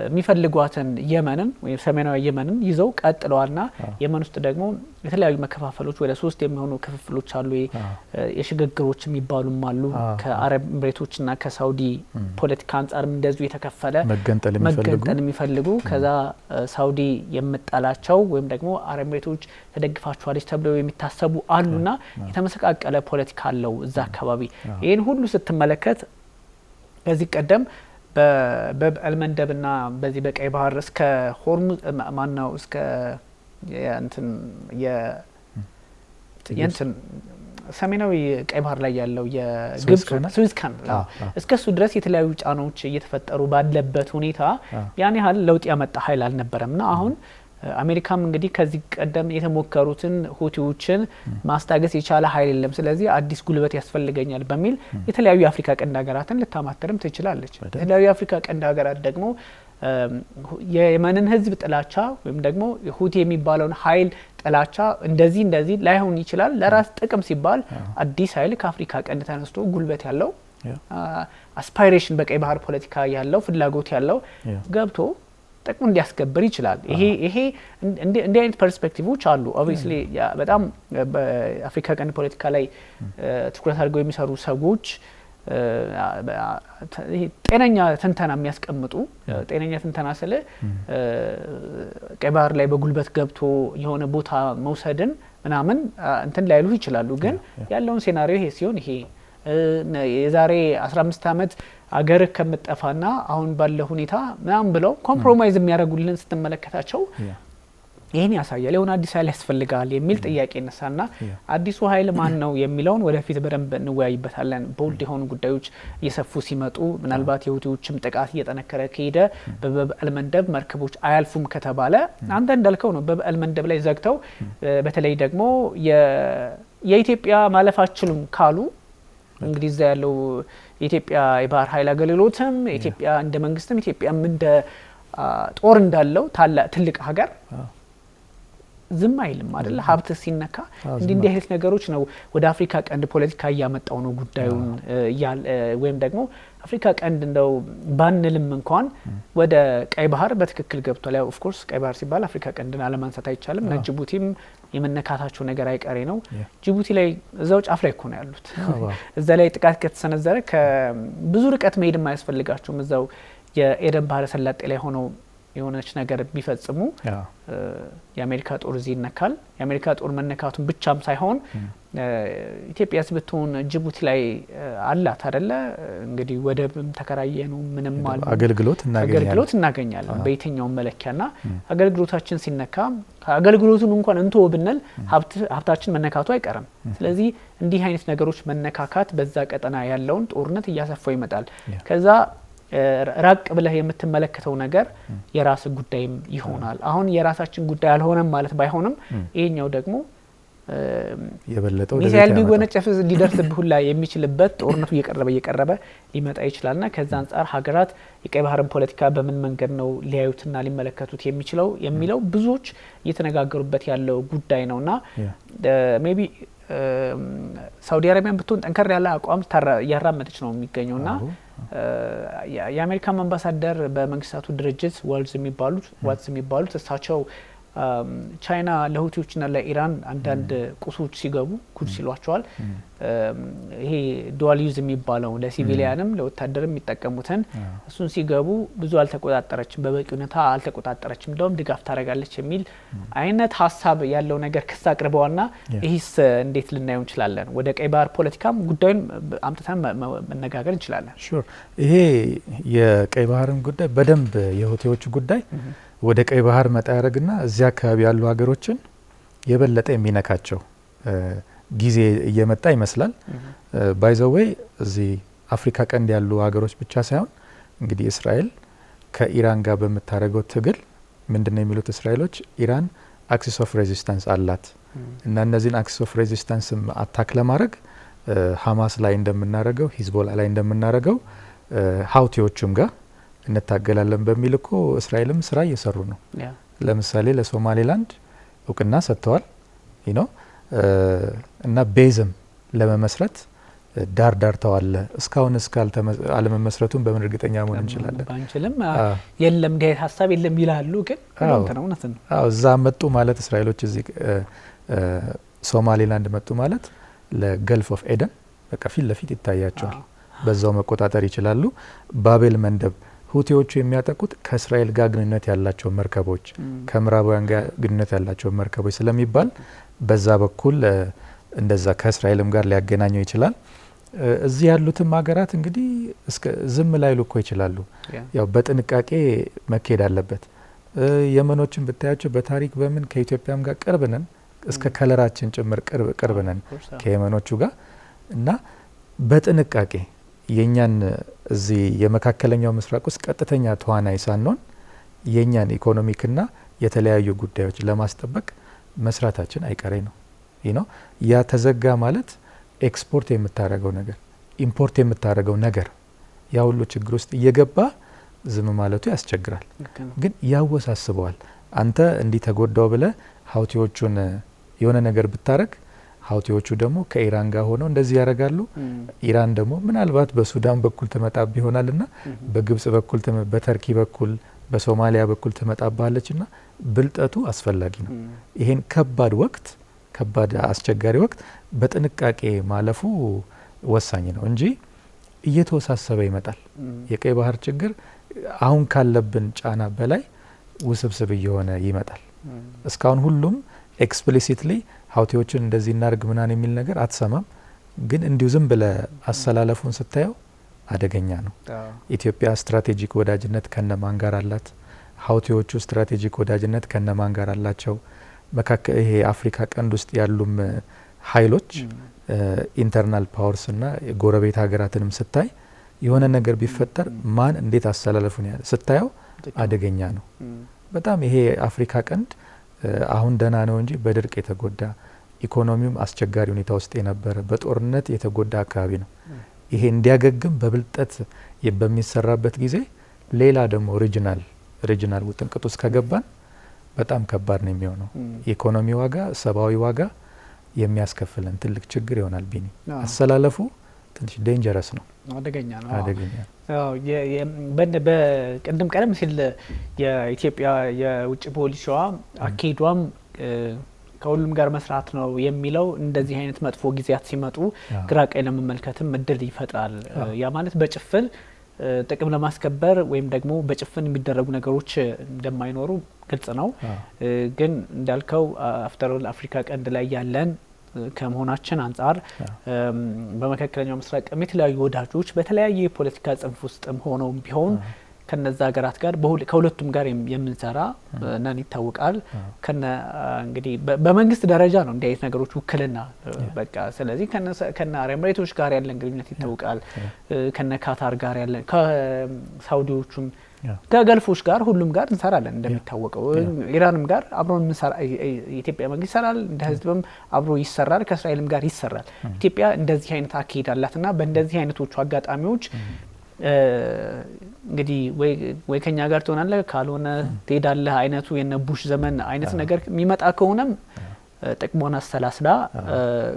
Speaker 1: የሚፈልጓትን የመንን ወይም ሰሜናዊ የመንን ይዘው ቀጥለዋልና የመን ውስጥ ደግሞ የተለያዩ መከፋፈሎች ወደ 3 የሚሆኑ ክፍፍሎች አሉ። የሽግግሮች የሚባሉም አሉ። ከአረብ ኤምሬቶችና ከሳውዲ ፖለቲካ አንጻርም እንደዚሁ የተከፈለ መገንጠል የሚፈልጉ ከዛ ሳውዲ የምጣላቸው ወይም ደግሞ አረብ ኤምሬቶች ተደግፋቸዋለች ተብለው የሚታሰቡ አሉና የተመሰቃቀለ ፖለቲካ አለው እዛ አካባቢ። ይሄን ሁሉ ስትመለከት በዚህ ቀደም በበብአል መንደብና በዚህ በቀይ ባህር እስከ ሆርሙዝ ማናው እስከ እንትን የእንትን ሰሜናዊ ቀይ ባህር ላይ ያለው የግብጽ ስዊዝ ካናል እስከሱ ድረስ የተለያዩ ጫናዎች እየተፈጠሩ ባለበት ሁኔታ ያን ያህል ለውጥ ያመጣ ኃይል አልነበረምና አሁን አሜሪካም እንግዲህ ከዚህ ቀደም የተሞከሩትን ሁቲዎችን ማስታገስ የቻለ ኃይል የለም፣ ስለዚህ አዲስ ጉልበት ያስፈልገኛል በሚል የተለያዩ የአፍሪካ ቀንድ ሀገራትን ልታማተርም ትችላለች። የተለያዩ የአፍሪካ ቀንድ ሀገራት ደግሞ የየመንን ህዝብ ጥላቻ ወይም ደግሞ ሁቲ የሚባለውን ኃይል ጥላቻ እንደዚህ ላይሆን ይችላል። ለራስ ጥቅም ሲባል አዲስ ኃይል ከአፍሪካ ቀንድ ተነስቶ ጉልበት ያለው አስፓይሬሽን በቀይ ባህር ፖለቲካ ያለው ፍላጎት ያለው ገብቶ ጥቅሙ እንዲያስከብር ይችላል። ይሄ እንዲህ አይነት ፐርስፔክቲቮች አሉ። ኦብቪስሊ በጣም በአፍሪካ ቀንድ ፖለቲካ ላይ ትኩረት አድርገው የሚሰሩ ሰዎች ጤነኛ ትንተና የሚያስቀምጡ ጤነኛ ትንተና ስለ ቀይ ባህር ላይ በጉልበት ገብቶ የሆነ ቦታ መውሰድን ምናምን እንትን ላይሉ ይችላሉ። ግን ያለውን ሴናሪዮ ይሄ ሲሆን ይሄ የዛሬ 15 አመት አገር ከመጠፋና አሁን ባለው ሁኔታ ምናምን ብለው ኮምፕሮማይዝ የሚያደርጉልን ስትመለከታቸው ይሄን ያሳያል። የሆነ አዲስ ኃይል ያስፈልጋል የሚል ጥያቄ ይነሳና አዲሱ ኃይል ማን ነው የሚለውን ወደፊት በደንብ እንወያይበታለን። ቦልድ የሆኑ ጉዳዮች እየሰፉ ሲመጡ ምናልባት የሁቲዎችም ጥቃት እየጠነከረ ከሄደ በበዓል መንደብ መርከቦች አያልፉም ከተባለ አንተ እንዳልከው ነው። በበዓል መንደብ ላይ ዘግተው በተለይ ደግሞ የኢትዮጵያ ማለፍ አትችሉም ካሉ እንግዲህ እዛ ያለው የኢትዮጵያ የባህር ኃይል አገልግሎትም ኢትዮጵያ እንደ መንግስትም ኢትዮጵያም እንደ ጦር እንዳለው ትልቅ ሀገር ዝም አይልም አይደል? ሀብት ሲነካ እንዲህ አይነት ነገሮች ነው ወደ አፍሪካ ቀንድ ፖለቲካ እያመጣው ነው ጉዳዩን ወይም ደግሞ አፍሪካ ቀንድ እንደው ባንልም እንኳን ወደ ቀይ ባህር በትክክል ገብቷል። ያው ኦፍ ኮርስ ቀይ ባህር ሲባል አፍሪካ ቀንድን አለማንሳት አይቻልም። ጅቡቲም የመነካታቸው ነገር አይቀሬ ነው። ጅቡቲ ላይ እዛው ጫፍ ላይ እኮ ነው ያሉት። እዛ ላይ ጥቃት ከተሰነዘረ ብዙ ርቀት መሄድ የማያስፈልጋቸውም እዛው የኤደን ባህረ ሰላጤ ላይ ሆነው የሆነች ነገር ቢፈጽሙ የአሜሪካ ጦር እዚህ ይነካል። የአሜሪካ ጦር መነካቱን ብቻም ሳይሆን ኢትዮጵያስ ብትሆን ጅቡቲ ላይ አላት አይደለ? እንግዲህ ወደብም ተከራየ ነው ምንም ማለት አገልግሎት እናገኛለን በየትኛው መለኪያና አገልግሎታችን ሲነካ አገልግሎቱን እንኳን እንቶ ብንል ሀብታችን መነካቱ አይቀርም። ስለዚህ እንዲህ አይነት ነገሮች መነካካት በዛ ቀጠና ያለውን ጦርነት እያሰፋው ይመጣል። ከዛ ራቅ ብለህ የምትመለከተው ነገር የራስ ጉዳይም ይሆናል። አሁን የራሳችን ጉዳይ አልሆነም ማለት ባይሆንም ይሄኛው ደግሞ
Speaker 2: የበለጠው
Speaker 1: ሚሳኤል ቢወነጨፍ ሊደርስብህ ሁላ የሚችልበት ጦርነቱ እየቀረበ ሊመጣ ይችላልና ከዛ አንፃር ሀገራት የቀይ ባህርን ፖለቲካ በምን መንገድ ነው ሊያዩትና ሊመለከቱት የሚለው ብዙዎች እየተነጋገሩበት ያለው ጉዳይ ነውና ሜቢ ሳውዲ አረቢያን ብትሆን ጠንከር ያለ አቋም ያራመደች ነው የሚገኘውና የአሜሪካን አምባሳደር በመንግስታቱ ድርጅት ዋልዝ የሚባሉት እሳቸው ቻይና ለሁቲዎችና ለኢራን አንዳንድ ቁሶች ሲገቡ ጉድ ሲሏቸዋል። ይሄ ዱዋል ዩዝ የሚባለው ለሲቪሊያንም ለወታደርም የሚጠቀሙትን እሱን ሲገቡ ብዙ አልተቆጣጠረችም፣ በበቂ ሁኔታ አልተቆጣጠረችም፣ እንደውም ድጋፍ ታደርጋለች የሚል አይነት ሀሳብ ያለው ነገር ክስ አቅርበዋልና ይህስ እንዴት ልናየው እንችላለን? ወደ ቀይ ባህር ፖለቲካም ጉዳዩን አምጥተን መነጋገር እንችላለን።
Speaker 2: ሹር ይሄ የቀይ ባህርን ጉዳይ በደንብ የሁቲዎቹ ጉዳይ ወደ ቀይ ባህር መጣ ያደርግና እዚያ አካባቢ ያሉ ሀገሮችን የበለጠ የሚነካቸው ጊዜ እየመጣ ይመስላል። ባይ ዘ ዌይ እዚህ አፍሪካ ቀንድ ያሉ ሀገሮች ብቻ ሳይሆን እንግዲህ እስራኤል ከኢራን ጋር በምታደርገው ትግል ምንድነው የሚሉት እስራኤሎች ኢራን አክሲስ ኦፍ ሬዚስታንስ አላት እና እነዚህን አክሲስ ኦፍ ሬዚስታንስ አታክ ለማድረግ ሀማስ ላይ እንደምናደርገው ሂዝቦላ ላይ እንደምናደርገው ሀውቲዎቹም ጋር እንታገላለን በሚል እኮ እስራኤልም ስራ እየሰሩ ነው። ለምሳሌ ለሶማሌላንድ እውቅና ሰጥተዋል እና ቤዝም ለመመስረት ዳር ተዋለ። እስካሁን አለመመስረቱን በምን እርግጠኛ መሆን እንችላለን?
Speaker 1: ባንችልም የለም እንዲህ ሀሳብ የለም ይላሉ። ግን እውነት ነው።
Speaker 2: እዛ መጡ ማለት እስራኤሎች እዚህ ሶማሌላንድ መጡ ማለት ለገልፍ ኦፍ ኤደን በቃ ፊት ለፊት ይታያቸዋል። በዛው መቆጣጠር ይችላሉ። ባቤል መንደብ ሁቲዎቹ የሚያጠቁት ከእስራኤል ጋር ግንኙነት ያላቸው መርከቦች ከምዕራባውያን ጋር ግንኙነት ያላቸው መርከቦች ስለሚባል በዛ በኩል እንደዛ ከእስራኤልም ጋር ሊያገናኘው ይችላል። እዚህ ያሉትም ሀገራት እንግዲህ ዝም ላይሉ እኮ ይችላሉ። ያው በጥንቃቄ መካሄድ አለበት። የመኖችን ብታያቸው በታሪክ በምን ከኢትዮጵያም ጋር ቅርብ ነን፣ እስከ ከለራችን ጭምር ቅርብ ነን ከየመኖቹ ጋር እና በጥንቃቄ የኛን እዚህ የመካከለኛው ምስራቅ ውስጥ ቀጥተኛ ተዋናይ ሳንሆን የኛን ኢኮኖሚክና የተለያዩ ጉዳዮች ለማስጠበቅ መስራታችን አይቀሬ ነው። ያ ተዘጋ ማለት ኤክስፖርት የምታደርገው ነገር ኢምፖርት የምታደርገው ነገር ያ ሁሉ ችግር ውስጥ እየገባ ዝም ማለቱ ያስቸግራል። ግን ያወሳስበዋል። አንተ እንዲህ ተጎዳው ብለ ሀውቲዎቹን የሆነ ነገር ብታረግ ሀውቲዎቹ ደግሞ ከኢራን ጋር ሆነው እንደዚህ ያደርጋሉ። ኢራን ደግሞ ምናልባት በሱዳን በኩል ትመጣብ ይሆናልና በግብጽ በኩል በተርኪ በኩል በሶማሊያ በኩል ትመጣባለችና ብልጠቱ አስፈላጊ ነው። ይሄን ከባድ አስቸጋሪ ወቅት በጥንቃቄ ማለፉ ወሳኝ ነው እንጂ እየተወሳሰበ ይመጣል። የቀይ ባህር ችግር አሁን ካለብን ጫና በላይ ውስብስብ እየሆነ ይመጣል። እስካሁን ሁሉም ኤክስፕሊሲትሊ ሀውቲዎችን እንደዚህ እናርግ ምናን የሚል ነገር አትሰማም። ግን እንዲሁ ዝም ብለ አሰላለፉን ስታየው አደገኛ ነው። ኢትዮጵያ ስትራቴጂክ ወዳጅነት ከነማን ጋር አላት? ሀውቲዎቹ ስትራቴጂክ ወዳጅነት ከነማን ጋር አላቸው? መካከል ይሄ አፍሪካ ቀንድ ውስጥ ያሉም ኃይሎች ኢንተርናል ፓወርስ እና የጎረቤት ሀገራትንም ስታይ የሆነ ነገር ቢፈጠር ማን እንዴት አሰላለፉን ስታየው አደገኛ ነው በጣም። ይሄ አፍሪካ ቀንድ አሁን ደህና ነው እንጂ በድርቅ የተጎዳ ኢኮኖሚውም አስቸጋሪ ሁኔታ ውስጥ የነበረ በጦርነት የተጎዳ አካባቢ ነው። ይሄ እንዲያገግም በብልጠት በሚሰራበት ጊዜ ሌላ ደግሞ ሪጂናል ውጥንቅጥ ውስጥ ከገባን በጣም ከባድ ነው የሚሆነው። ኢኮኖሚ ዋጋ፣ ሰብአዊ ዋጋ የሚያስከፍለን ትልቅ ችግር ይሆናል። ቢኒ አሰላለፉ ትንሽ ዴንጀረስ ነው፣ አደገኛ ነው።
Speaker 1: በቅድም ቀደም ሲል የኢትዮጵያ የውጭ ፖሊሲዋ አካሄዷም ከሁሉም ጋር መስራት ነው የሚለው እንደዚህ አይነት መጥፎ ጊዜያት ሲመጡ ግራ ቀኝ ለመመልከትም እድል ይፈጥራል። ያ ማለት በጭፍን ጥቅም ለማስከበር ወይም ደግሞ በጭፍን የሚደረጉ ነገሮች እንደማይኖሩ ግልጽ ነው። ግን እንዳልከው አፍተር ኦል አፍሪካ ቀንድ ላይ ያለን ከመሆናችን አንጻር በመካከለኛው ምስራቅ የተለያዩ ወዳጆች በተለያየ የፖለቲካ ጽንፍ ውስጥም ሆነው ቢሆን ከነዛ ሀገራት ጋር ከሁለቱም ጋር የምንሰራ ነን ይታወቃል። እንግዲህ በመንግስት ደረጃ ነው እንዲህ አይነት ነገሮች ውክልና በቃ። ስለዚህ ከነ አረብ ኤሚሬቶች ጋር ያለን ግንኙነት ይታወቃል። ከነ ካታር ጋር ያለን ከሳውዲዎቹም ከገልፎች ጋር ሁሉም ጋር እንሰራለን እንደሚታወቀው። ኢራንም ጋር አብሮ እንሰራ የኢትዮጵያ መንግስት ይሰራል፣ እንደ ህዝብም አብሮ ይሰራል፣ ከእስራኤልም ጋር ይሰራል። ኢትዮጵያ እንደዚህ አይነት አካሄድ አላትና በእንደዚህ አይነቶቹ አጋጣሚዎች እንግዲህ ወይ ከኛ ጋር ትሆናለህ ካልሆነ ትሄዳለህ አይነቱ የነ ቡሽ ዘመን አይነት ነገር የሚመጣ ከሆነም ጥቅሞን አሰላስላ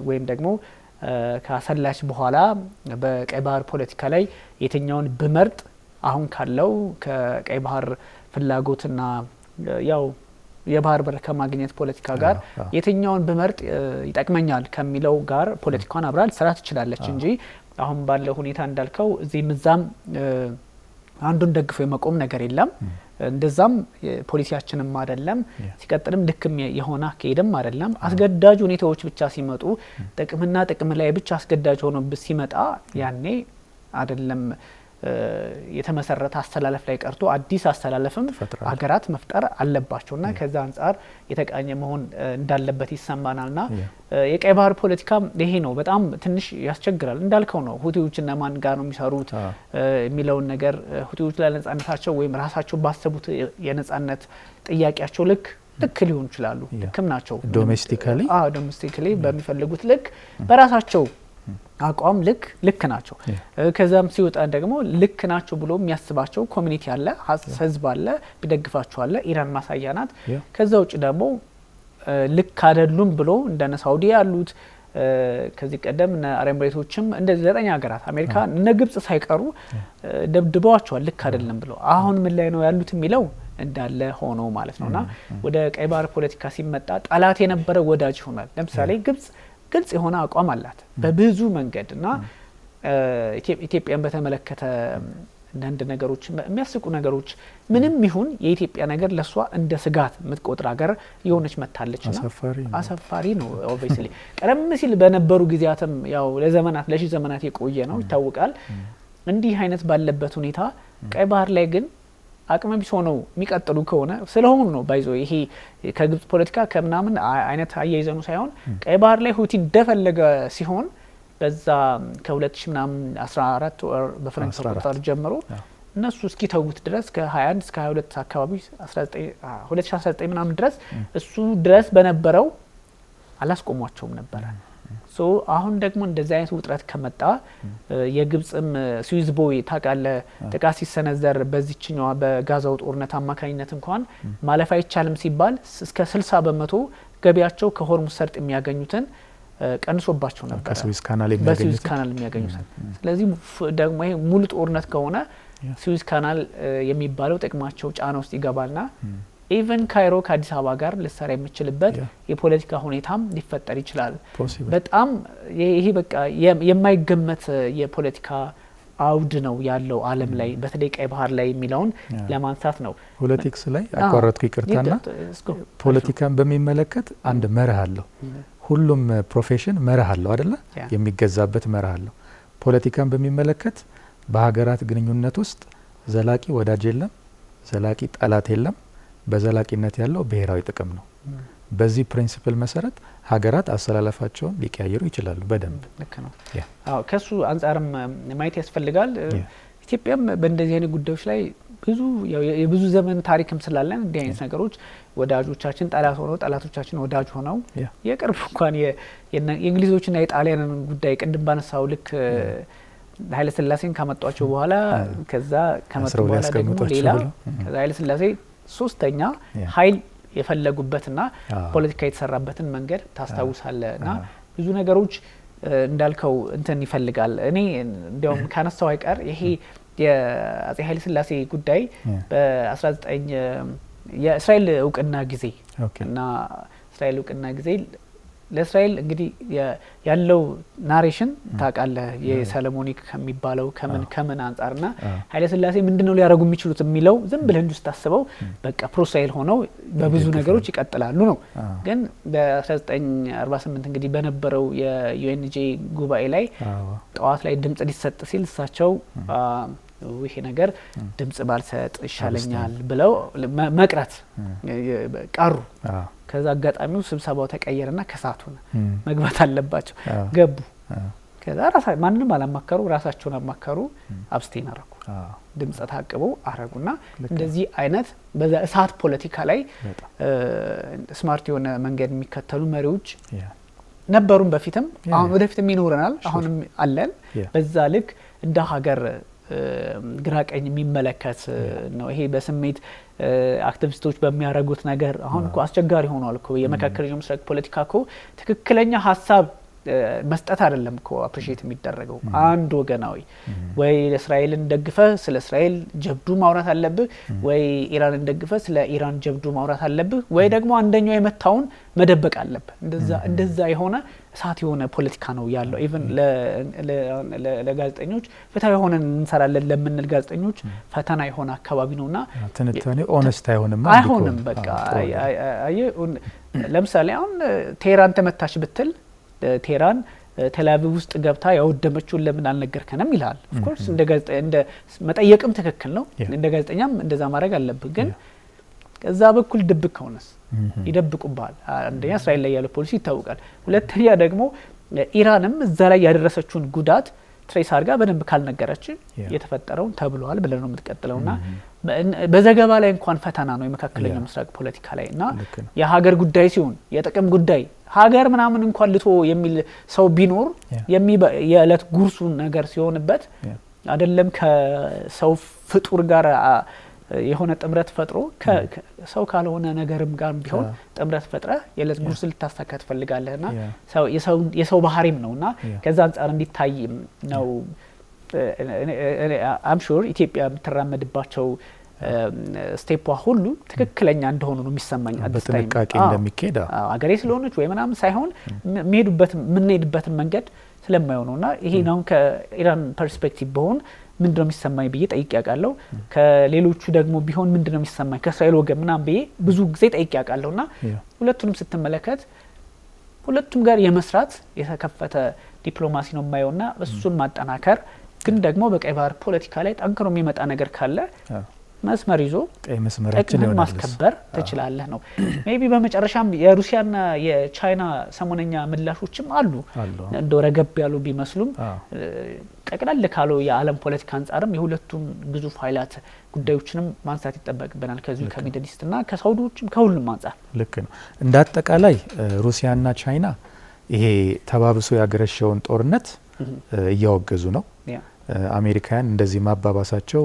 Speaker 1: ወይም ደግሞ ካሰላች በኋላ በቀይ ባህር ፖለቲካ ላይ የትኛውን ብመርጥ አሁን ካለው ከቀይ ባህር ፍላጎትና ያው የባህር በር ከማግኘት ፖለቲካ ጋር የትኛውን ብመርጥ ይጠቅመኛል ከሚለው ጋር ፖለቲካውን አብራ ልትሰራ ትችላለች እንጂ አሁን ባለው ሁኔታ እንዳልከው እዚህ ምዛም አንዱን ደግፎ የመቆም ነገር የለም። እንደዛም ፖሊሲያችንም አይደለም። ሲቀጥልም ልክም የሆነ አካሄድም አይደለም። አስገዳጅ ሁኔታዎች ብቻ ሲመጡ ጥቅምና ጥቅም ላይ ብቻ አስገዳጅ ሆኖ ሲመጣ ያኔ አይደለም የተመሰረተ አስተላለፍ ላይ ቀርቶ አዲስ አስተላለፍም ሀገራት መፍጠር አለባቸውና ከዛ አንጻር የተቃኘ መሆን እንዳለበት ይሰማናልና የቀይ ባህር ፖለቲካ ይሄ ነው። በጣም ትንሽ ያስቸግራል እንዳልከው ነው። ሁቲዎችና ማን ጋር ነው የሚሰሩት የሚለውን ነገር ሁቲዎች ለነጻነታቸው ወይም ራሳቸው ባሰቡት የነጻነት ጥያቄያቸው ልክ ሊሆን ይችላሉ። ልክም ናቸው ዶሜስቲካሊ በሚፈልጉት ልክ በራሳቸው አቋም ልክ ናቸው። ከዛም ሲወጣ ደግሞ ልክ ናቸው ብሎ የሚያስባቸው ኮሚኒቲ አለ፣ ህዝብ አለ፣ ቢደግፋቸው አለ። ኢራን ማሳያ ናት። ከዛ ውጭ ደግሞ ልክ አይደሉም ብሎ እንደነ ሳውዲ ያሉት ከዚህ ቀደም እነ አረብ ኤሚሬቶችም እንደዚህ 9 ሀገራት አሜሪካ እነ ግብጽ ሳይቀሩ ደብድበዋቸዋል ልክ አይደለም ብሎ። አሁን ምን ላይ ነው ያሉት የሚለው እንዳለ ሆኖ ማለት ነውና ወደ ቀይ ባህር ፖለቲካ ሲመጣ ጠላት የነበረ ወዳጅ ይሆናል። ለምሳሌ ግልጽ የሆነ አቋም አላት በብዙ መንገድና ኢትዮጵያን በተመለከተ አንድ ነገሮች የሚያስቁ ነገሮች ምንም ይሁን የኢትዮጵያ ነገር ለሷ እንደ ስጋት የምትቆጥር ሀገር የሆነች መታለችና አሰፋሪ ነው። ኦብቪየስሊ ቀደም ሲል በነበሩ ጊዜያትም ያው ለሺህ ዘመናት የቆየ ነው ይታወቃል። እንዲህ አይነት ባለበት ሁኔታ ቀይ ባህር ላይ ግን አቅም ቢስ ሆነው የሚቀጥሉ ከሆነ ስለሆኑ ነው ባይዞ ይሄ ከግብጽ ፖለቲካ ከምናምን አይነት አያይዘኑ ሳይሆን ቀይ ባህር ላይ ሁቲ እንደፈለገ ሲሆን በዛ ከ2014 በፍረንች አቆጣጠር ጀምሮ እነሱ እስኪተውት ድረስ ከ21 እስከ 22 አካባቢ 2019 ምናምን ድረስ እሱ ድረስ በነበረው አላስቆሟቸውም ነበር። ሶ አሁን ደግሞ እንደዚህ አይነት ውጥረት ከመጣ የግብጽም ስዊዝ ቦይ ታቃለ ጥቃት ሲሰነዘር በዚህኛው በጋዛው ጦርነት አማካኝነት እንኳን ማለፍ አይቻልም ሲባል እስከ 60% ገቢያቸው ከሆርሙዝ ሰርጥ የሚያገኙትን ቀንሶባቸው ነበር
Speaker 2: በስዊዝ ካናል
Speaker 1: የሚያገኙትን ስለዚህ ደግሞ ይሄ ሙሉ ጦርነት ከሆነ ስዊዝ ካናል የሚባለው ጥቅማቸው ጫና ውስጥ ይገባልና ኢቨን ካይሮ ከአዲስ አበባ ጋር ለሰራ የሚችልበት የፖለቲካ ሁኔታም ሊፈጠር ይችላል በጣም ይሄ በቃ የማይገመት የፖለቲካ አውድ ነው ያለው ዓለም ላይ በተለይ ቀይ ባህር ላይ የሚለውን ለማንሳት ነው
Speaker 2: ፖለቲክስ ላይ አቋራጥኩ ይቅርታና ፖለቲካን በሚመለከት አንድ መርህ አለው ሁሉም ፕሮፌሽን መርህ አለው አይደለ የሚገዛበት መርህ አለው ፖለቲካን በሚመለከት በሀገራት ግንኙነት ውስጥ ዘላቂ ወዳጅ የለም ዘላቂ ጠላት የለም በዘላቂነት ያለው ብሔራዊ ጥቅም ነው በዚህ ፕሪንሲፕል መሰረት ሀገራት አሰላለፋቸውን ሊቀያየሩ ይችላሉ በደንብ
Speaker 1: ልክ ነው አዎ ከሱ አንፃርም ማየት ያስፈልጋል ኢትዮጵያም በእንደዚህ አይነት ጉዳዮች ላይ የብዙ ዘመን ታሪክም ስላለን እንዲህ አይነት ነገሮች ወዳጆቻችን ጠላት ሆነው ጠላቶቻችን ወዳጅ ሆነው የቅርብ እንኳን የእንግሊዞችና የጣሊያንን ጉዳይ ቅድም ባነሳው ልክ ኃይለ ሥላሴን ካመጧቸው በኋላ ከዛ ከመጡ በኋላ ደግሞ ሌላ ከዛ ኃይለ ሥላሴ ሶስተኛ ኃይል የፈለጉበትና ፖለቲካ የተሰራበትን መንገድ ታስታውሳለና ብዙ ነገሮች እንዳልከው እንትን ይፈልጋል እኔ እንዲያውም ካነሳው አይቀር ይሄ የአጼ ኃይለ ሥላሴ ጉዳይ በ19 የእስራኤል እውቅና ጊዜ እና እስራኤል እውቅና ጊዜ ለእስራኤል እንግዲህ ያለው ናሬሽን ታቃለ የሰለሞኒክ ከሚባለው ከምን አንፃርና ኃይለ ሥላሴ ምንድነው ሊያረጉ የሚችሉት የሚለው ዝም ብለህ እንጂ ታስበው በቃ ፕሮሳይል ሆነው በብዙ ነገሮች ይቀጥላሉ ነው ግን በ1948 እንግዲህ በነበረው የዩኤንጂ ጉባኤ ላይ ጧት ላይ ድምጽ ሊሰጥ ሲል እሳቸው ይሄ ነገር ድምጽ ባልሰጥ ይሻለኛል ብለው መቅረት ቀሩ ከዛ አጋጣሚው ስብሰባው ተቀየረና ከሳቱን መግባት አለባቸው ገቡ ከዛ ማንንም አላማከሩ ራሳቸውን አማከሩ አብስቴን አረጉ ድምጽ ታቅበው አረጉና እንደዚህ አይነት በዛ እሳት ፖለቲካ ላይ ስማርት የሆነ መንገድ የሚከተሉ መሪዎች ነበሩን በፊትም አሁን ወደፊትም ይኖረናል አሁንም አለን በዛ ልክ እንደ ሀገር ግራቀኝ የሚመለከት ነው ይሄ በስሜት አክቲቪስቶች በሚያረጉት ነገር አሁን እኮ አስቸጋሪ ሆኗል እኮ የመካከለኛው ምስራቅ ፖለቲካ እኮ ትክክለኛ ሐሳብ መስጠት አይደለም እኮ አፕሪሺየት የሚደረገው አንድ ወገናዊ ወይ እስራኤልን ደግፈ ስለ እስራኤል ጀብዱ ማውራት አለብህ ወይ ኢራንን ደግፈ ስለ ኢራን ጀብዱ ማውራት አለብህ ወይ ደግሞ አንደኛው የመታውን መደበቅ አለብህ እንደዛ የሆነ እሳት የሆነ ፖለቲካ ነው ያለው ኢቭን ለጋዜጠኞች ፍትሃዊ ሆነን እንሰራለን ለምንል ጋዜጠኞች ፈተና የሆነ አካባቢ ነውና
Speaker 2: ትንታኔ ኦነስት አይሆንም
Speaker 1: በቃ ለምሳሌ አሁን ቴህራን ተመታች ብትል ቴህራን ቴልአቪቭ ውስጥ ገብታ ያወደመችውን ለምን አልነገርከንም ይላል ኦፍ ኮርስ እንደ መጠየቅም ትክክል ነው እንደ ጋዜጠኛም እንደዛ ማድረግ አለብህ ግን ከዛ በኩል ድብቅ ከሆነስ ይደብቁባል አንደኛ እስራኤል ላይ ያለው ፖሊሲ ይታወቃል ሁለተኛ ደግሞ ኢራንም እዛ ላይ ያደረሰችውን ጉዳት ትሬስ አርጋ በደንብ ካልነገረች የተፈጠረው ተብሏል ብለን ነው የምትቀጥለውና በዘገባ ላይ እንኳን ፈተና ነው የመካከለኛው ምስራቅ ፖለቲካ ላይና የሀገር ጉዳይ ሲሆን የጥቅም ጉዳይ ሀገር ምናምን እንኳን ልቶ የሚል ሰው ቢኖር የእለት ጉርሱን ነገር ሲሆንበት አይደለም ከሰው ፍጡር ጋር የሆነ ጥምረት ፈጥሮ ሰው ካልሆነ ነገርም ጋር ቢሆን ጥምረት ፈጥረ የለት ጉርስ ልታሳካት ፈልጋለህና የሰው ባህሪም ነውና ከዛ አንፃር እንዲታይ ነው አም ሹር ኢትዮጵያ የምትራመድባቸው ስቴፕ ሁሉ ትክክለኛ እንደሆኑ ነው የሚሰማኝ
Speaker 2: በጥንቃቄ እንደሚኬዳ
Speaker 1: አገሬ ስለሆነች ወይ ምናምን ሳይሆን የምንሄድበት መንገድ ስለማይሆነውና ይሄ ነው ከኢራን ፐርስፔክቲቭ በሆን ምንድነው የሚሰማኝ ብዬ ጠይቄ ያቃለው ከሌሎቹ ደግሞ ቢሆን ምንድነው የሚሰማኝ ከእስራኤል ወገን ምናምን ብዬ ብዙ ጊዜ ጠይቄ ያቃለውና ሁለቱንም ስትመለከት ሁለቱም ጋር የመስራት የተከፈተ ዲፕሎማሲ ነው የማየውና እሱን ማጠናከር ግን ደግሞ በቀይ ባህር ፖለቲካ ላይ ጠንክሮ የሚመጣ ነገር ካለ መስመር ይዞ
Speaker 2: ቀይ መስመራችን
Speaker 1: ነው ማስከበር ተችላልህ ነው ሜቢ በመጨረሻም የሩሲያና የቻይና ሰሞነኛ ምላሾችም አሉ እንደው ረገብ ያሉ ቢመስሉም ጠቅላላ ካለው የዓለም ፖለቲካ አንፃርም የሁለቱም ግዙፍ ኃይላት ጉዳዮችንም ማንሳት ይተበቅበናል ከዚህ ከሚድል ኢስትና ከሳውዲዎችም ከሁሉም አንፃር
Speaker 2: ልክ ነው እንደ አጠቃላይ ሩሲያና ቻይና ይሄ ተባብሶ ያገረሸውን ጦርነት እያወገዙ ነው። አሜሪካውያን እንደዚህ ማባባሳቸው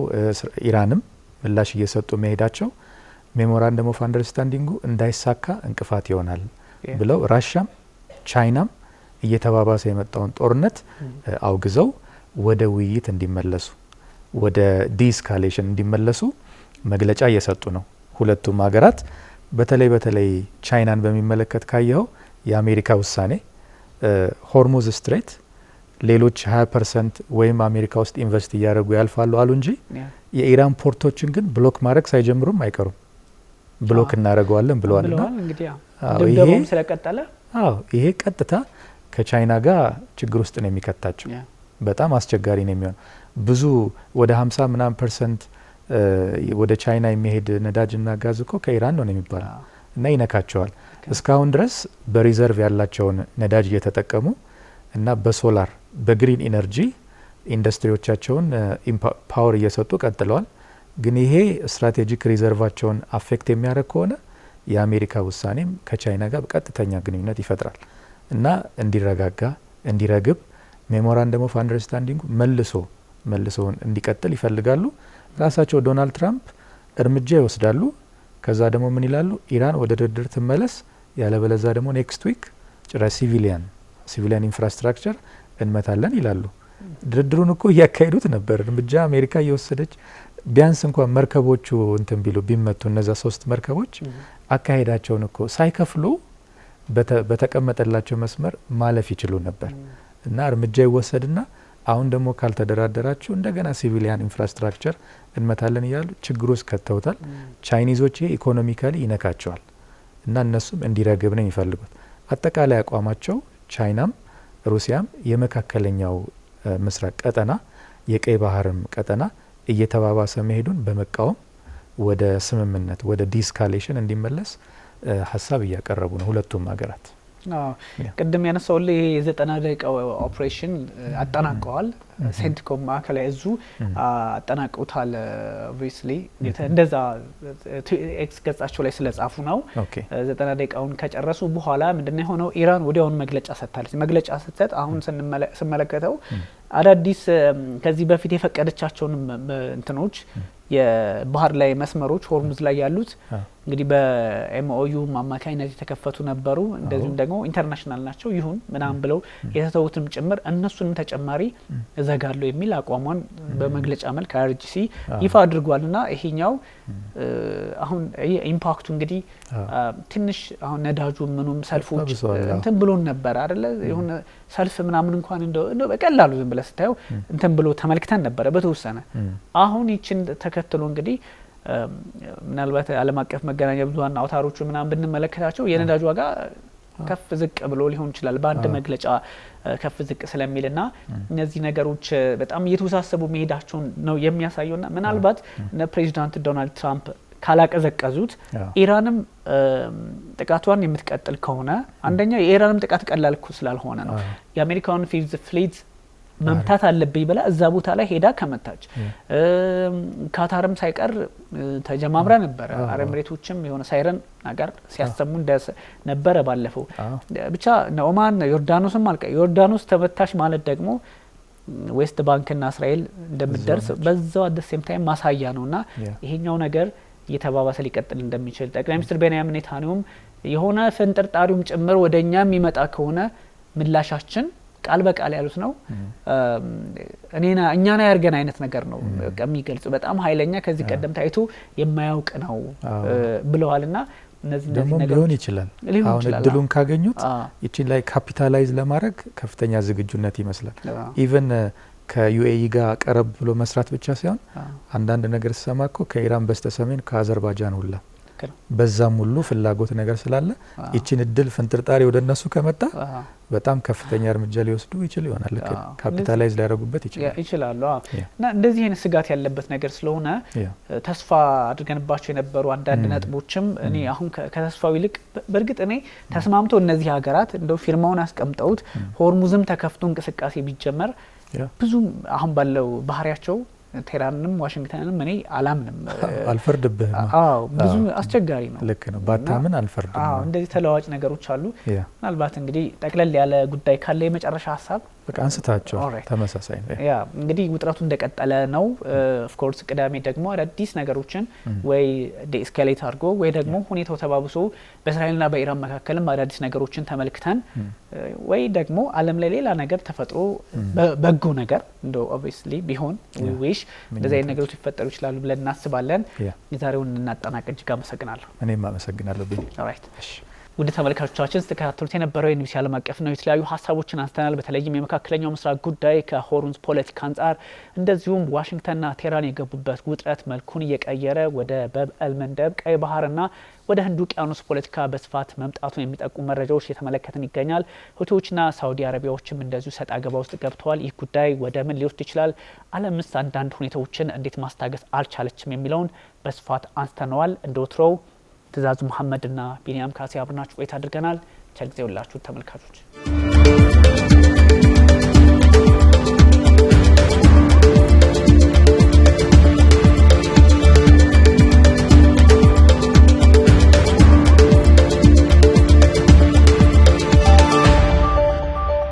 Speaker 2: ኢራንም ምላሽ እየሰጡ መሄዳቸው ሜሞራንደም ኦፍ አንደርስታንዲንጉ እንዳይሳካ እንቅፋት ይሆናል ብለው ራሻም ቻይናም እየተባባሰ የመጣውን ጦርነት አውግዘው ወደ ውይይት እንዲመለሱ ወደ ዲስካሌሽን እንዲመለሱ መግለጫ እየሰጡ ነው ሁለቱም ሀገራት። በተለይ ቻይናን በሚመለከት ካየው የአሜሪካ ውሳኔ ሆርሙዝ ስትሬት ሌሎች 20% ወይም አሜሪካ ውስጥ ኢንቨስት እያደረጉ ያልፋሉ አሉ እንጂ የኢራን ፖርቶችን ግን ብሎክ ማድረግ ሳይጀምሩም አይቀሩም። ብሎክ እናደርገዋለን ብለዋልና
Speaker 1: ድብደባውም ስለቀጠለ
Speaker 2: ይሄ ቀጥታ ከቻይና ጋር ችግር ውስጥ ነው የሚከታቸው። በጣም አስቸጋሪ ነው የሚሆነው። ብዙ ወደ 50% ወደ ቻይና የሚሄድ ነዳጅና ጋዝ እኮ ከኢራን ነው የሚባለው እና ይነካቸዋል። እስካሁን ድረስ በሪዘርቭ ያላቸውን ነዳጅ እየተጠቀሙ እና በሶላር በግሪን ኢነርጂ ኢንዱስትሪዎቻቸውን ፓወር እየሰጡ ቀጥለዋል። ግን ይሄ ስትራቴጂክ ሪዘርቫቸውን አፌክት የሚያደርግ ከሆነ የአሜሪካ ውሳኔም ከቻይና ጋር ቀጥተኛ ግንኙነት ይፈጥራል እና እንዲረጋጋ እንዲረግብ ሜሞራንደም ኦፍ አንደርስታንዲንጉ መልሶ እንዲቀጥል ይፈልጋሉ። ራሳቸው ዶናልድ ትራምፕ እርምጃ ይወስዳሉ። ከዛ ደግሞ ምን ይላሉ? ኢራን ወደ ድርድር ትመለስ፣ ያለበለዛ ደግሞ ኔክስት ዊክ ጭራሽ ሲቪሊያን ኢንፍራስትራክቸር እንመታለን ይላሉ። ድርድሩን እኮ እያካሄዱት ነበር። እርምጃ አሜሪካ እየወሰደች ቢያንስ እንኳን መርከቦቹ እንትን ቢመቱ እነዛ 3 መርከቦች አካሄዳቸውን እኮ ሳይከፍሉ በተቀመጠላቸው መስመር ማለፍ ይችሉ ነበር እና እርምጃ ይወሰድና አሁን ደግሞ ካልተደራደራችሁ እንደገና ሲቪሊያን ኢንፍራስትራክቸር እንመታለን እያሉ ችግር ውስጥ ከተውታል። ቻይኒዞች ይሄ ኢኮኖሚካሊ ይነካቸዋል እና እነሱም እንዲረግብ ነው የሚፈልጉት። አጠቃላይ አቋማቸው ቻይናም ሩሲያም የመካከለኛው ምስራቅ ቀጠና የቀይ ባህርም ቀጠና እየተባባሰ መሄዱን በመቃወም ወደ ስምምነት ወደ ዲስካሌሽን እንዲመለስ ሀሳብ እያቀረቡ ነው ሁለቱም ሀገራት።
Speaker 1: ቅድም ያነሳውልህ የ90 ደቂቃ ኦፕሬሽን አጠናቀዋል። ሴንትኮም ማዕከላዊ እዙ አጠናቀውታል። ኦብቪስሊ እንደዛ ኤክስ ገጻቸው ላይ ስለጻፉ ነው። 90 ደቂቃውን ከጨረሱ በኋላ ምንድነው የሆነው? ኢራን ወዲያውኑ መግለጫ ሰጥታለች። መግለጫ ስትሰጥ አሁን ስንመለከተው አዳዲስ ከዚህ በፊት የፈቀደቻቸውን እንትኖች የባህር ላይ መስመሮች ሆርሙዝ ላይ ያሉት እንግዲህ በኤምኦዩ አማካኝነት የተከፈቱ ነበሩ። እንደዚሁም ደግሞ ኢንተርናሽናል ናቸው ይሁን ምናምን ብለው የተተውትም ጭምር እነሱንም ተጨማሪ እዘጋለሁ የሚል አቋሟን በመግለጫ መልክ አርጂሲ ይፋ አድርጓልና ይሄኛው አሁን ኢምፓክቱ እንግዲህ ትንሽ አሁን ነዳጁ ምኑም ሰልፎች እንትን ብሎን ነበር አይደለ? የሆነ ሰልፍ ምናምን እንኳን እንደው በቀላሉ ዝም ብለ ስታየው እንትን ብሎ ተመልክተን ነበር በተወሰነ። አሁን ይችን ተከትሎ እንግዲህ ምናልባት ዓለም አቀፍ መገናኛ ብዙሃን አውታሮቹ ምናምን ብንመለከታቸው የነዳጅ ዋጋ ከፍ ዝቅ ብሎ ሊሆን ይችላል በአንድ መግለጫ ከፍ ዝቅ ስለሚልና እነዚህ ነገሮች በጣም እየተወሳሰቡ መሄዳቸውን ነው የሚያሳየውና ምናልባት ፕሬዚዳንት ዶናልድ ትራምፕ ካላቀዘቀዙት ኢራንም ጥቃቷን የምትቀጥል ከሆነ አንደኛ የኢራንም ጥቃት ቀላል ስላልሆነ ነው የአሜሪካን ፊፍዝ ፍሊት መምታት አለብኝ ብላ እዛ ቦታ ላይ ሄዳ ከመታች ካታርም ሳይቀር ተጀማምራ ነበር። አረብ ኤሚሬቶችም የሆነ ሳይረን ነገር ሲያሰሙ ነበር ባለፈው። ብቻ ኦማን ዮርዳኖስም ዮርዳኖስ ተመታሽ ማለት ደግሞ ዌስት ባንክና እስራኤል እንደምትደርስ በዛው አደ ሴም ታይም ማሳያ ነውና ይሄኛው ነገር እየተባባሰ ሊቀጥል እንደሚችል ጠቅላይ ሚኒስትር ቤንያሚን ኔታንያሁም የሆነ ፍንጥርጣሪውም ጭምር ወደኛ የሚመጣ ከሆነ ምላሻችን ቃል በቃል ያሉት ነው እኛና ያርገን አይነት ነገር ነው የሚገልጽ በጣም ኃይለኛ ከዚህ ቀደም ታይቶ የማያውቅ ነው ብለዋልና እነዚህ ነገሮች
Speaker 2: ሊሆን ይችላል። አሁን እድሉን ካገኙት እቺ ላይ ካፒታላይዝ ለማድረግ ከፍተኛ ዝግጁነት ይመስላል። ኢቭን ከዩኤኢ ጋር ቀረብ ብሎ መስራት ብቻ ሳይሆን አንዳንድ ነገር ሰማኮ ከኢራን በስተሰሜን ከአዘርባይጃን ሁላ በዛም ሁሉ ፍላጎት ነገር ስላለ እቺን እድል ፍንጥርጣሪ ወደነሱ ከመጣ በጣም ከፍተኛ እርምጃ ሊወስዱ ይችላል ይሆናል። ካፒታላይዝ ሊያደርጉበት
Speaker 1: ይችላሉ እና እንደዚህ አይነት ስጋት ያለበት ነገር ስለሆነ ተስፋ አድርገንባቸው የነበሩ አንዳንድ ነጥቦችም እኔ አሁን ከተስፋው ይልቅ በእርግጥ እኔ ተስማምቶ እነዚህ ሀገራት እንደው ፊርማውን አስቀምጠውት ሆርሙዝም ተከፍቶ እንቅስቃሴ ቢጀመር ብዙ አሁን ባለው ባህሪያቸው ቴህራንንም ዋሽንግተንንም እኔ አላምንም።
Speaker 2: አልፈርድብህም።
Speaker 1: አዎ ብዙ አስቸጋሪ ነው።
Speaker 2: ልክ ነው። ባታምን አልፈርድም።
Speaker 1: አዎ እንደዚህ ተለዋጭ ነገሮች አሉ። ምናልባት እንግዲህ ጠቅለል ያለ ጉዳይ ካለ የመጨረሻ ሀሳብ
Speaker 2: በቃ አንስታቸው ተመሳሳይ ነው።
Speaker 1: ያ እንግዲህ ውጥረቱ እንደቀጠለ ነው። ኦፍ ኮርስ ቅዳሜ ደግሞ አዳዲስ ነገሮችን ወይ ዲኤስካሌት አድርጎ ወይ ደግሞ ሁኔታው ተባብሶ በእስራኤልና በኢራን መካከልም አዳዲስ ነገሮችን ተመልክተን ወይ ደግሞ ዓለም ላይ ሌላ ነገር ተፈጥሮ በጎ ነገር እንደው ኦብቪየስሊ ቢሆን ዊሽ እንደዚህ አይነት ነገሮች ሊፈጠሩ ይችላሉ ብለን እናስባለን። የዛሬውን እናጠናቀቅ። እጅግ አመሰግናለሁ።
Speaker 2: እኔም አመሰግናለሁ።
Speaker 1: ኦልራይት ውድ ተመልካቾቻችን ስተከታተሉት የነበረው የኒቢሲ ዓለም አቀፍ ነው። የተለያዩ ሀሳቦችን አንስተናል። በተለይም የመካከለኛው ምስራቅ ጉዳይ ከሆሩንስ ፖለቲካ አንጻር እንደዚሁም ዋሽንግተንና ቴህራን የገቡበት ውጥረት መልኩን እየቀየረ ወደ ባብ አልመንደብ ቀይ ባህርና ወደ ህንድ ውቅያኖስ ፖለቲካ በስፋት መምጣቱን የሚጠቁሙ መረጃዎች እየተመለከትን ይገኛል። ሁቲዎችና ሳውዲ አረቢያዎችም እንደዚሁ ሰጣ ገባ ውስጥ ገብተዋል። ይህ ጉዳይ ወደ ምን ሊወስድ ይችላል? ዓለምስ አንዳንድ ሁኔታዎችን እንዴት ማስታገስ አልቻለችም የሚለውን በስፋት አንስተነዋል። እንደወትሮው ትእዛዙ መሐመድና ቢኒያም ካሴ አብረናችሁ ቆይታ አድርገናል። ቸር ጊዜ ይሁንላችሁ ተመልካቾች።